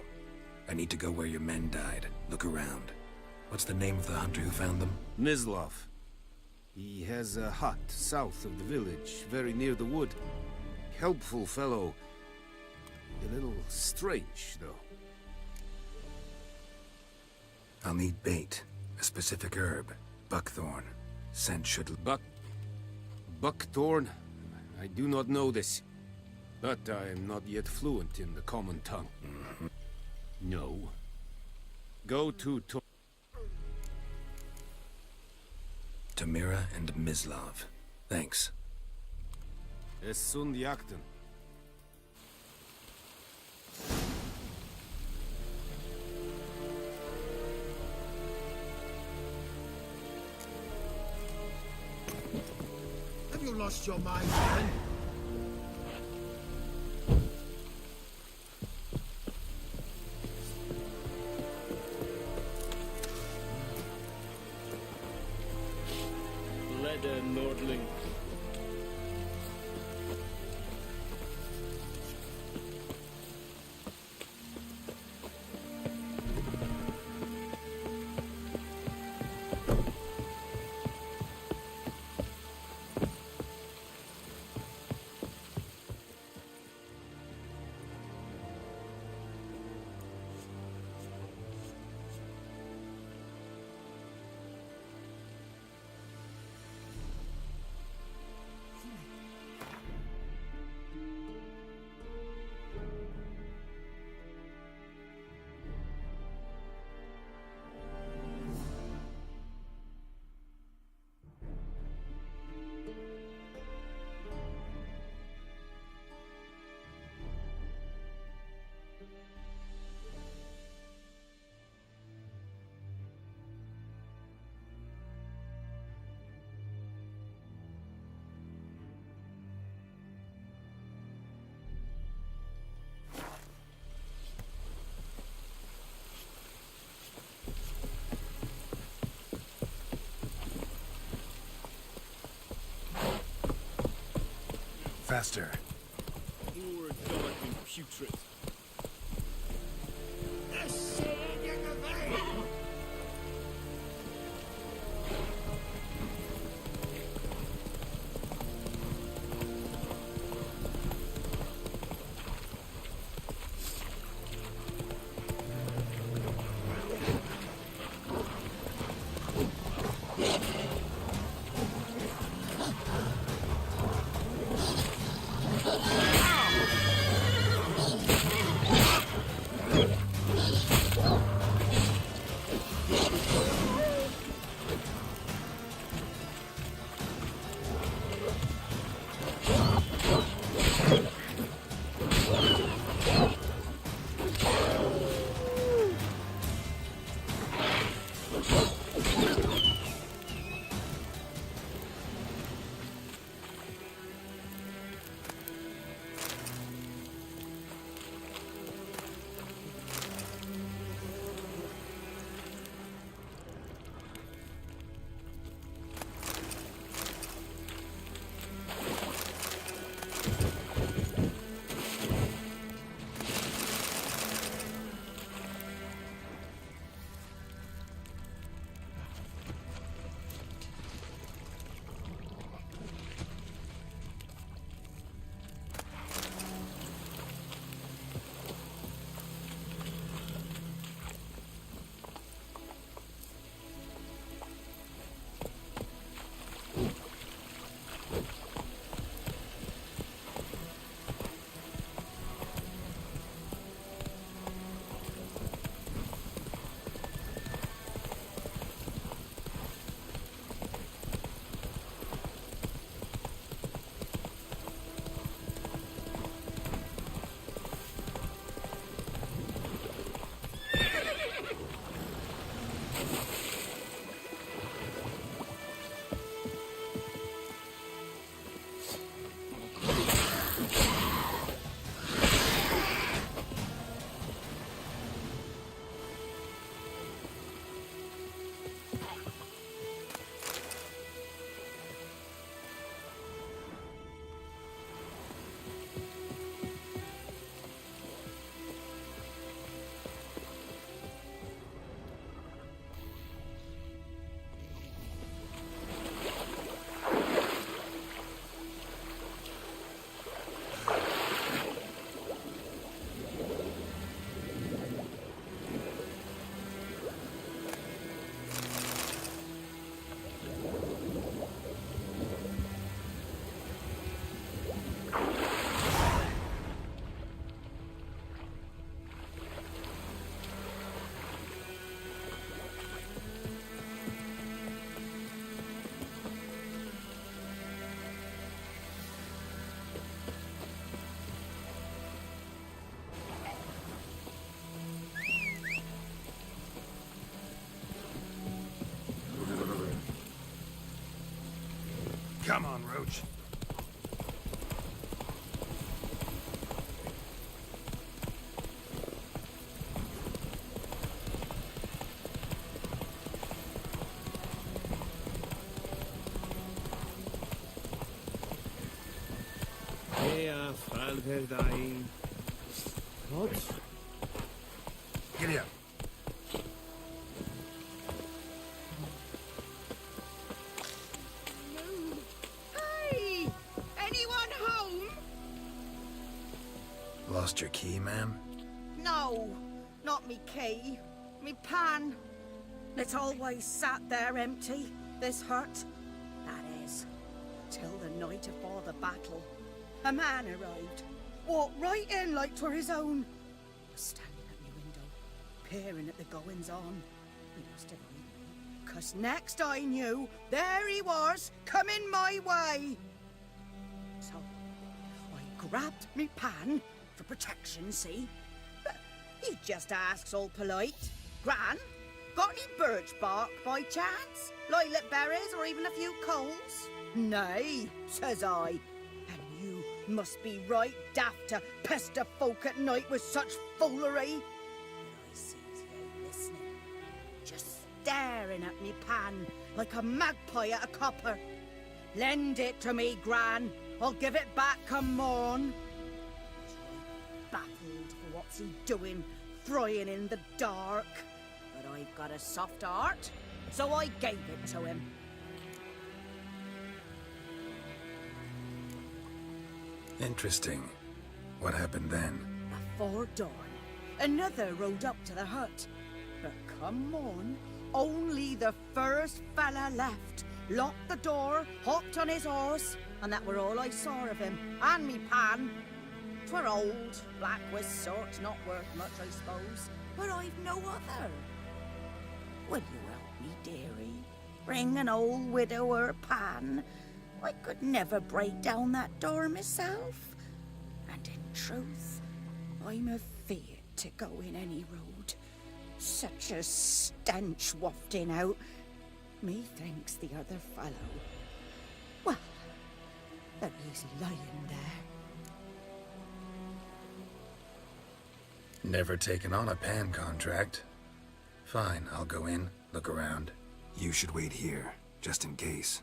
I need to go where your men died. Look around. What's the name of the hunter who found them? Mislav. He has a hut south of the village, very near the wood. Helpful fellow. A little strange, though. I'll need bait. A specific herb. Buckthorn. Scent should... Buckthorn? I do not know this. But I am not yet fluent in the common tongue. No. Go to Tomira and Mislav. Thanks. Es sunt jakten. Have you lost your mind, man? Leather Nordling. Faster. More dark and putrid. Come on, Roach. What? Giddy up. Hey! Anyone home? Lost your key, ma'am? No, not me key. Me pan. It's always sat there empty, this hut. That is, till the night afore the battle. A man arrived, walked right in like 'twere his own. Was standing at me window, peering at the goings-on. He must have eyed me, 'cause next I knew, there he was, coming my way. So, I grabbed me pan, for protection, see? But he just asks all polite, Gran, got any birch bark by chance? Lilac berries or even a few coals? Nay, says I. And you must be right daft to pester folk at night with such foolery. But I sees ye listening, just staring at me pan like a magpie at a copper. Lend it to me, Gran. I'll give it back come morn. Baffled for what's he doing, frying in the dark. But I've got a soft heart, so I gave it to him. Interesting. What happened then? Before dawn, another rode up to the hut. But come morn, only the first fella left. Locked the door, hopped on his horse, and that were all I saw of him, and me pan. 'Twere old, black with sort, not worth much, I suppose, but I've no other. Will you help me, dearie? Bring an old widower pan. I could never break down that door myself. And in truth, I'm afeard to go in any road. Such a stench wafting out. Methinks the other fellow, well, that he's lying there. Never taken on a pan contract. Fine, I'll go in, look around. You should wait here, just in case.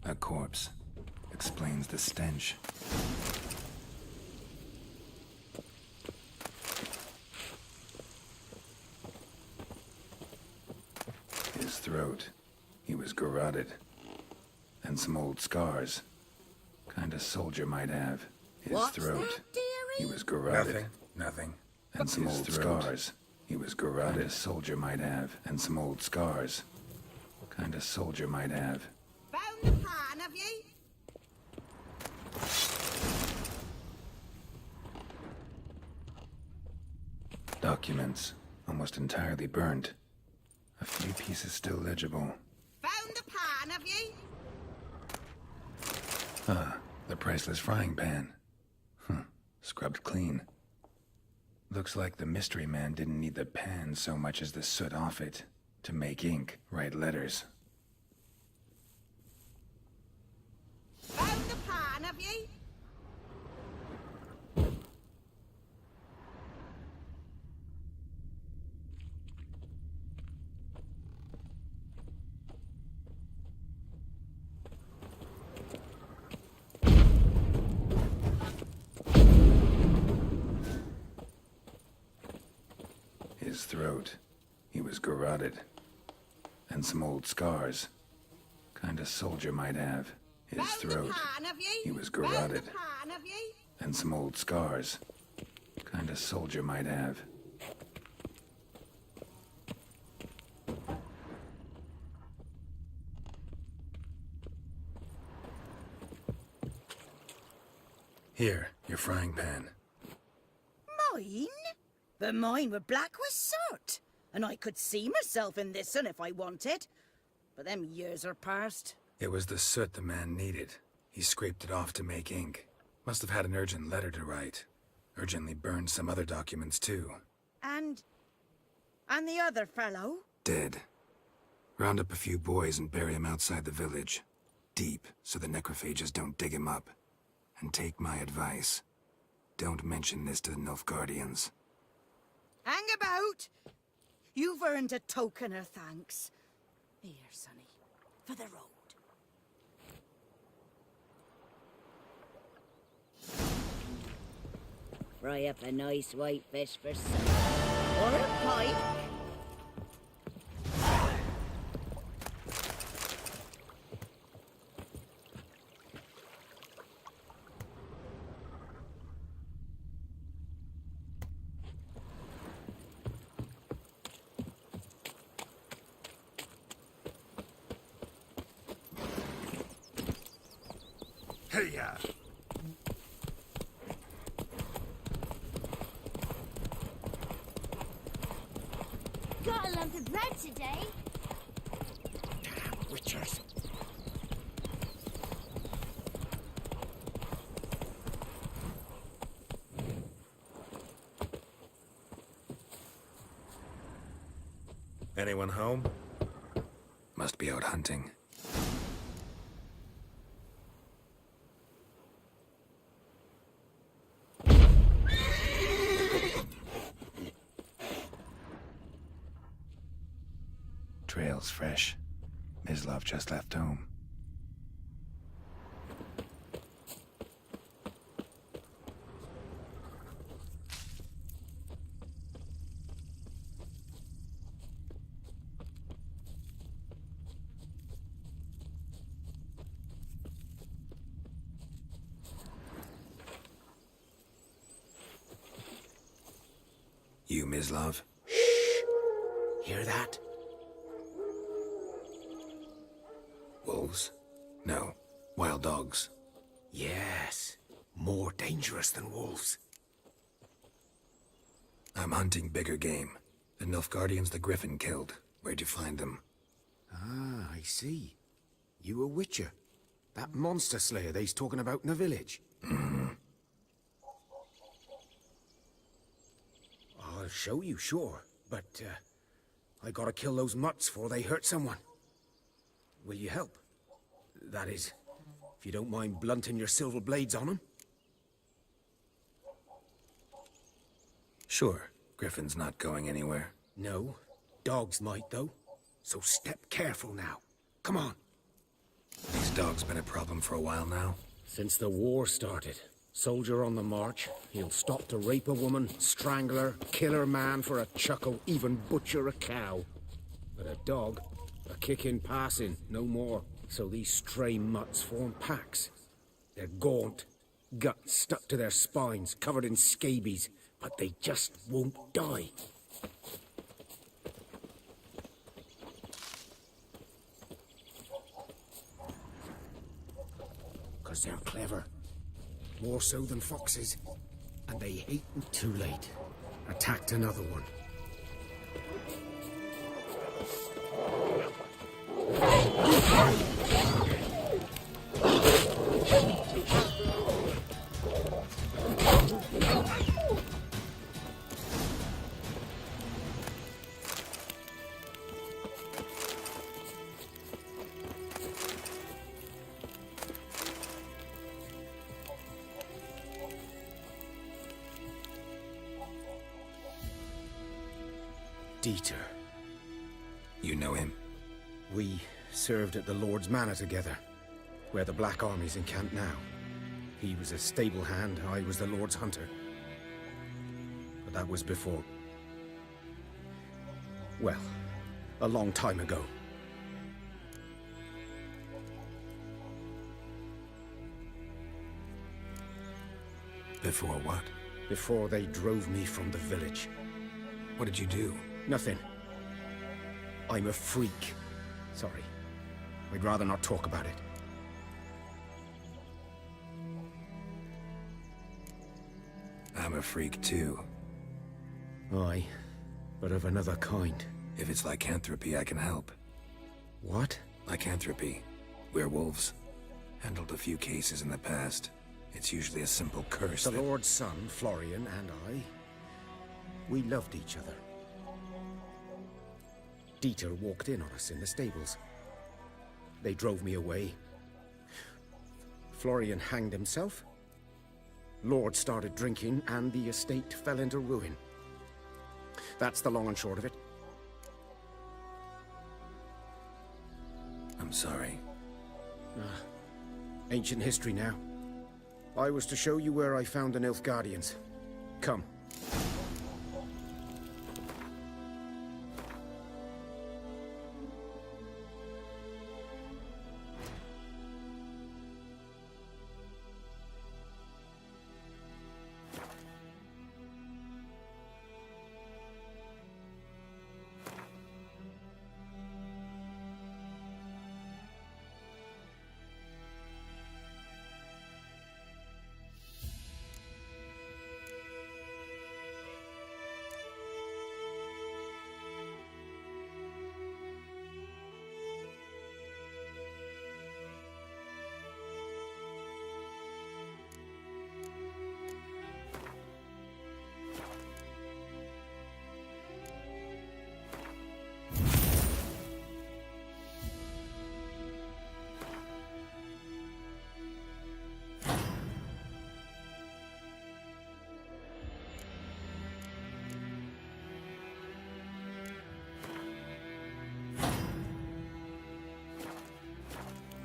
A corpse. Explains the stench. His throat. He was garroted. And some old scars. Kind of soldier might have. His What's throat. that, dearie? He was garroted. Nothing. And some old scars. He was garroted. Kind of soldier might have. And some old scars. Kind of soldier might have. Found the pan, have ye? Documents, almost entirely burnt. A few pieces still legible. Found the pan, have you? Ah, the priceless frying pan. Scrubbed clean. Looks like the mystery man didn't need the pan so much as the soot off it to make ink, write letters. Found the pan, have you? His throat. He was garroted. And some old scars. Kinda soldier might have. His throat. He was garroted. And some old scars. Kinda soldier might have. Here, your frying pan. Mine? But mine were black with soot. And I could see myself in this one if I wanted. But them years are past. It was the soot the man needed. He scraped it off to make ink. Must have had an urgent letter to write. Urgently burned some other documents too. And the other fellow? Dead. Round up a few boys and bury him outside the village. Deep, so the necrophages don't dig him up. And take my advice. Don't mention this to the Nilfgaardians. Hang about! You've earned a token of thanks. Here, sonny, for the road. Fry up a nice white fish for supper. Or a pike. Hey-ya! Got a lump of bread today. Damn witchers. Anyone home? Must be out hunting. Trail's fresh. Mislav just left home. You, Mislav? Shh! Hear that? Wolves? No. Wild dogs. Yes. More dangerous than wolves. I'm hunting bigger game. The Nilfgaardians the Griffin killed. Where'd you find them? Ah, I see. You a witcher. That monster slayer they's talking about in the village. I'll show you, sure. But, I gotta kill those mutts before they hurt someone. Will you help? That is, if you don't mind blunting your silver blades on them. Sure. Griffin's not going anywhere. No. Dogs might, though. So step careful now. Come on. These dogs been a problem for a while now? Since the war started. Soldier on the march. He'll stop to rape a woman, strangle her, kill her man for a chuckle, even butcher a cow. But a dog, a kick in passing, no more. So these stray mutts form packs. They're gaunt, guts stuck to their spines, covered in scabies, but they just won't die. Because they're clever. More so than foxes. And they hate them. Too late. attacked another one. Dieter. You know him? We served at the Lord's Manor together, where the Black Army's encamped now. He was a stable hand, I was the Lord's hunter. But that was before... well, a long time ago. Before what? Before they drove me from the village. What did you do? Nothing. I'm a freak. Sorry. I'd rather not talk about it. I'm a freak too. Aye, but of another kind. If it's lycanthropy, I can help. What? Lycanthropy. Werewolves. Handled a few cases in the past. It's usually a simple curse. The Lord's son, Florian, and I... we loved each other. Dieter walked in on us in the stables. They drove me away. Florian hanged himself. Lord started drinking, and the estate fell into ruin. That's the long and short of it. I'm sorry. Ancient history now. I was to show you where I found the Nilfgaardians. Come.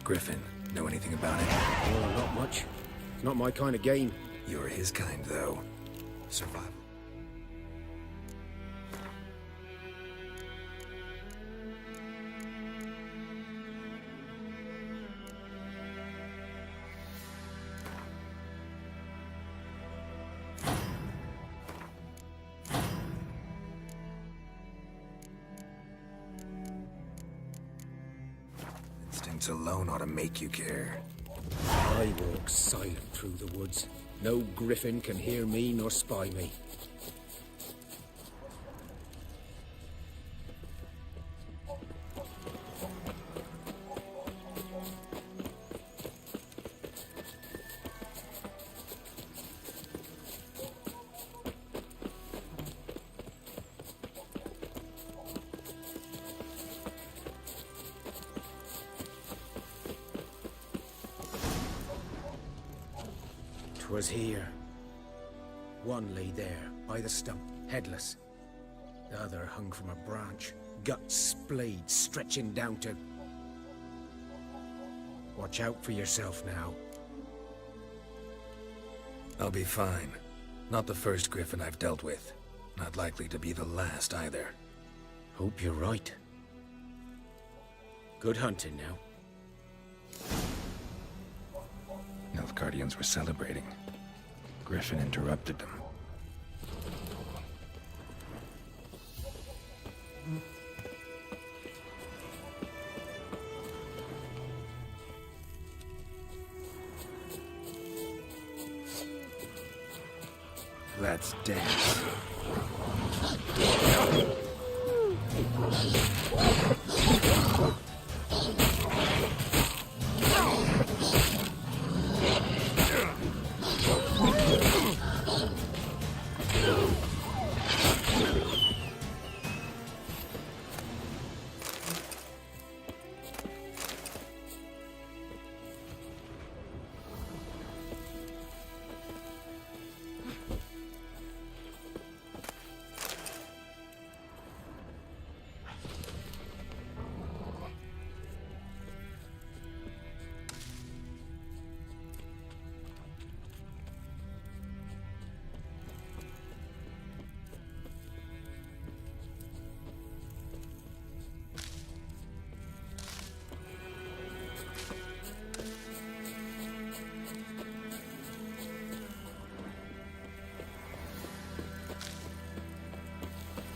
Griffin, know anything about it? Well, not much. It's not my kind of game. You're his kind, though. Survival. Instincts alone ought to make you care. I walk silent through the woods. No griffin can hear me nor spy me. Was here. One lay there, by the stump, headless. The other hung from a branch, guts splayed, stretching down to... Watch out for yourself now. I'll be fine. Not the first griffin I've dealt with. Not likely to be the last, either. Hope you're right. Good hunting now. Nilfgaardians were celebrating. Griffin interrupted them. Let's dance.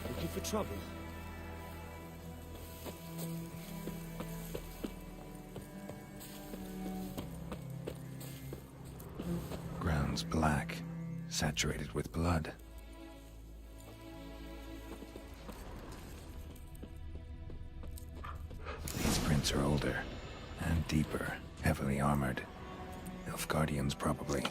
Looking for trouble? Ground's black, saturated with blood. These prints are older and deeper, heavily armored. Nilfgaardians, probably.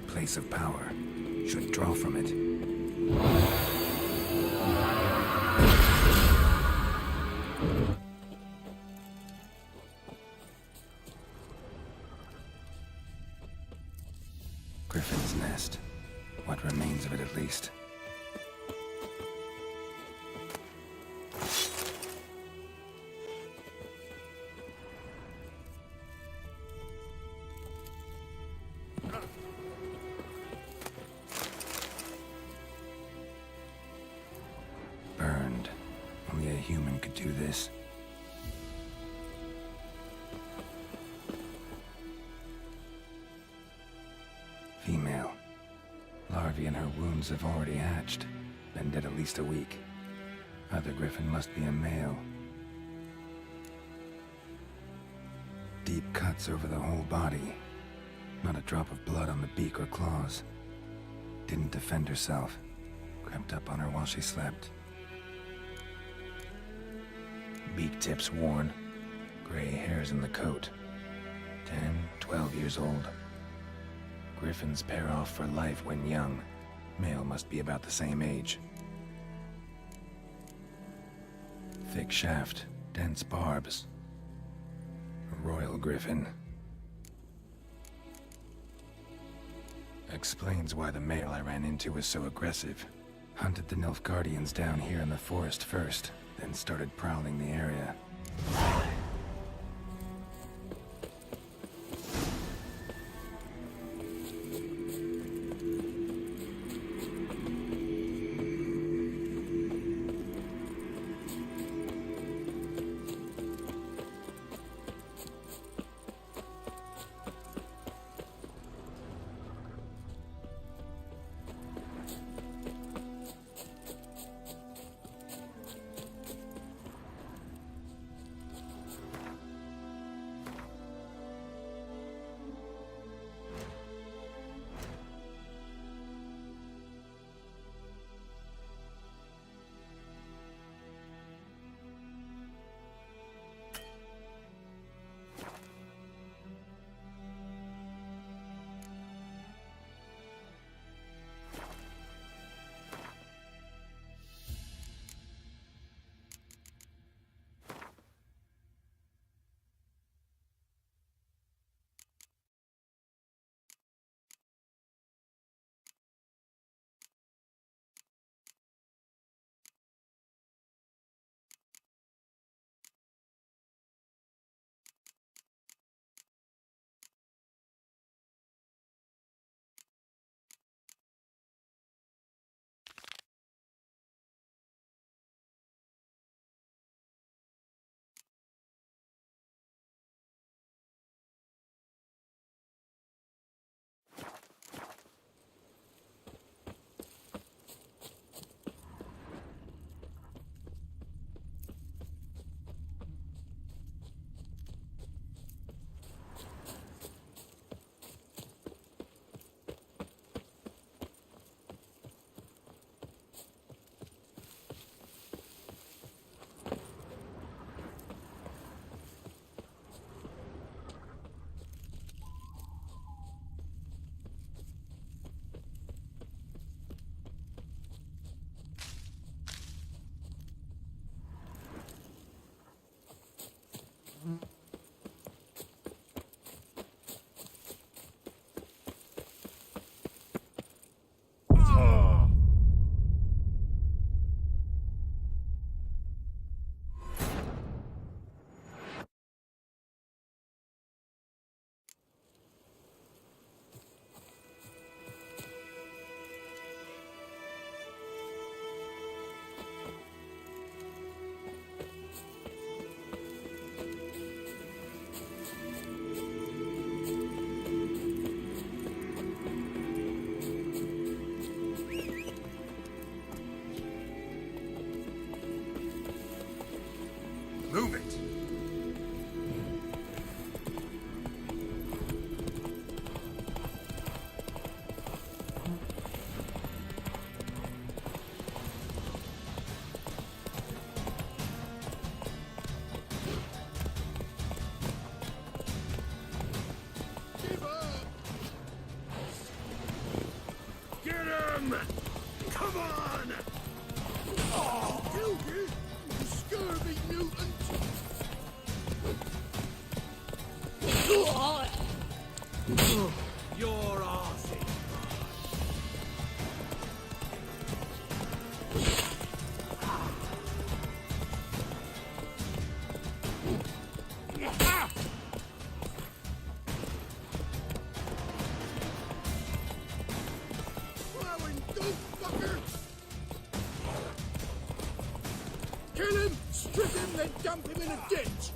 Place of power. Should draw from it. Griffin's nest. What remains of it, at least. human could do this. Female. Larvae in her wounds have already hatched. Been dead at least a week. Other griffin must be a male. Deep cuts over the whole body. Not a drop of blood on the beak or claws. Didn't defend herself. Crept up on her while she slept. Beak tips worn. Gray hairs in the coat. 10, 12 years old. Griffins pair off for life when young. Male must be about the same age. Thick shaft, dense barbs. A royal griffin. Explains why the male I ran into was so aggressive. Hunted the Nilfgaardians down here in the forest first, then started prowling the area. Move it! Get him! Come on! Oh, you scurvy mutant! Strip him, then dump him in a ditch!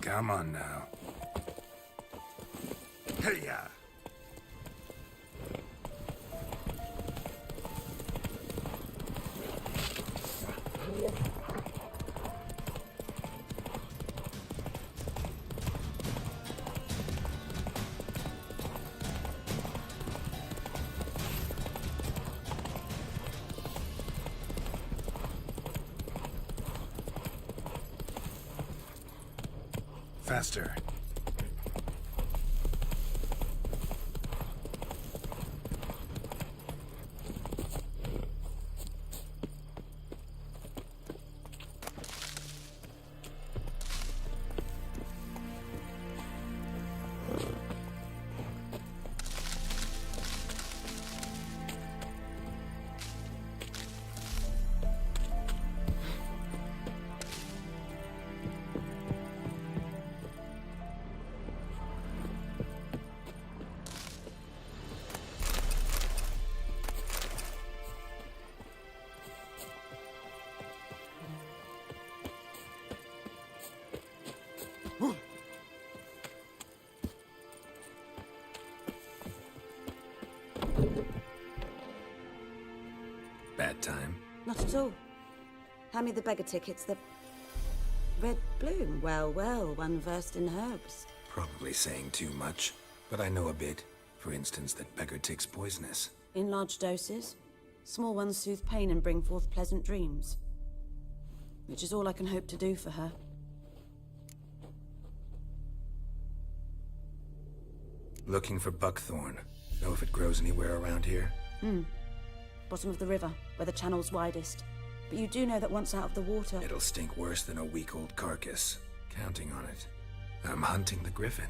Come on now. Hey-ya! Faster. Bad time? Not at all. Hand me the beggar tickets, the red bloom. Well, well, one versed in herbs. Probably saying too much, but I know a bit. For instance, that beggar tick's poisonous. In large doses. Small ones soothe pain and bring forth pleasant dreams. Which is all I can hope to do for her. Looking for buckthorn. Know if it grows anywhere around here? Bottom of the river, where the channel's widest. But you do know that once out of the water... It'll stink worse than a week-old carcass. Counting on it. I'm hunting the griffin.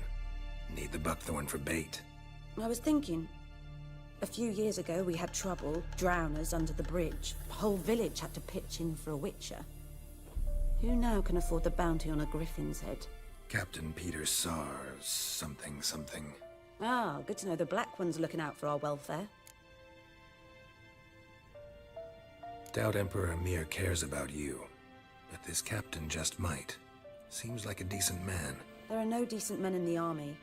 Need the buckthorn for bait. I was thinking... A few years ago, we had trouble, drowners under the bridge. The whole village had to pitch in for a witcher. Who now can afford the bounty on a griffin's head? Captain Peter Sars, something. Ah, good to know the Black One's looking out for our welfare. Doubt Emperor Emir cares about you, but this captain just might. Seems like a decent man. There are no decent men in the army.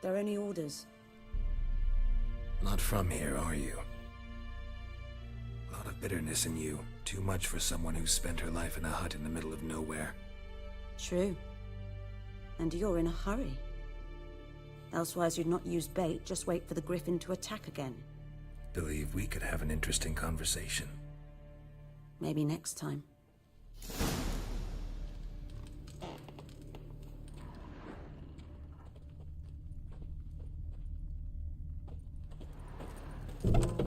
They're only orders. Not from here, are you? A lot of bitterness in you. Too much for someone who spent her life in a hut in the middle of nowhere. True. And you're in a hurry. Elsewise you'd not use bait, just wait for the griffin to attack again. Believe we could have an interesting conversation. Maybe next time. You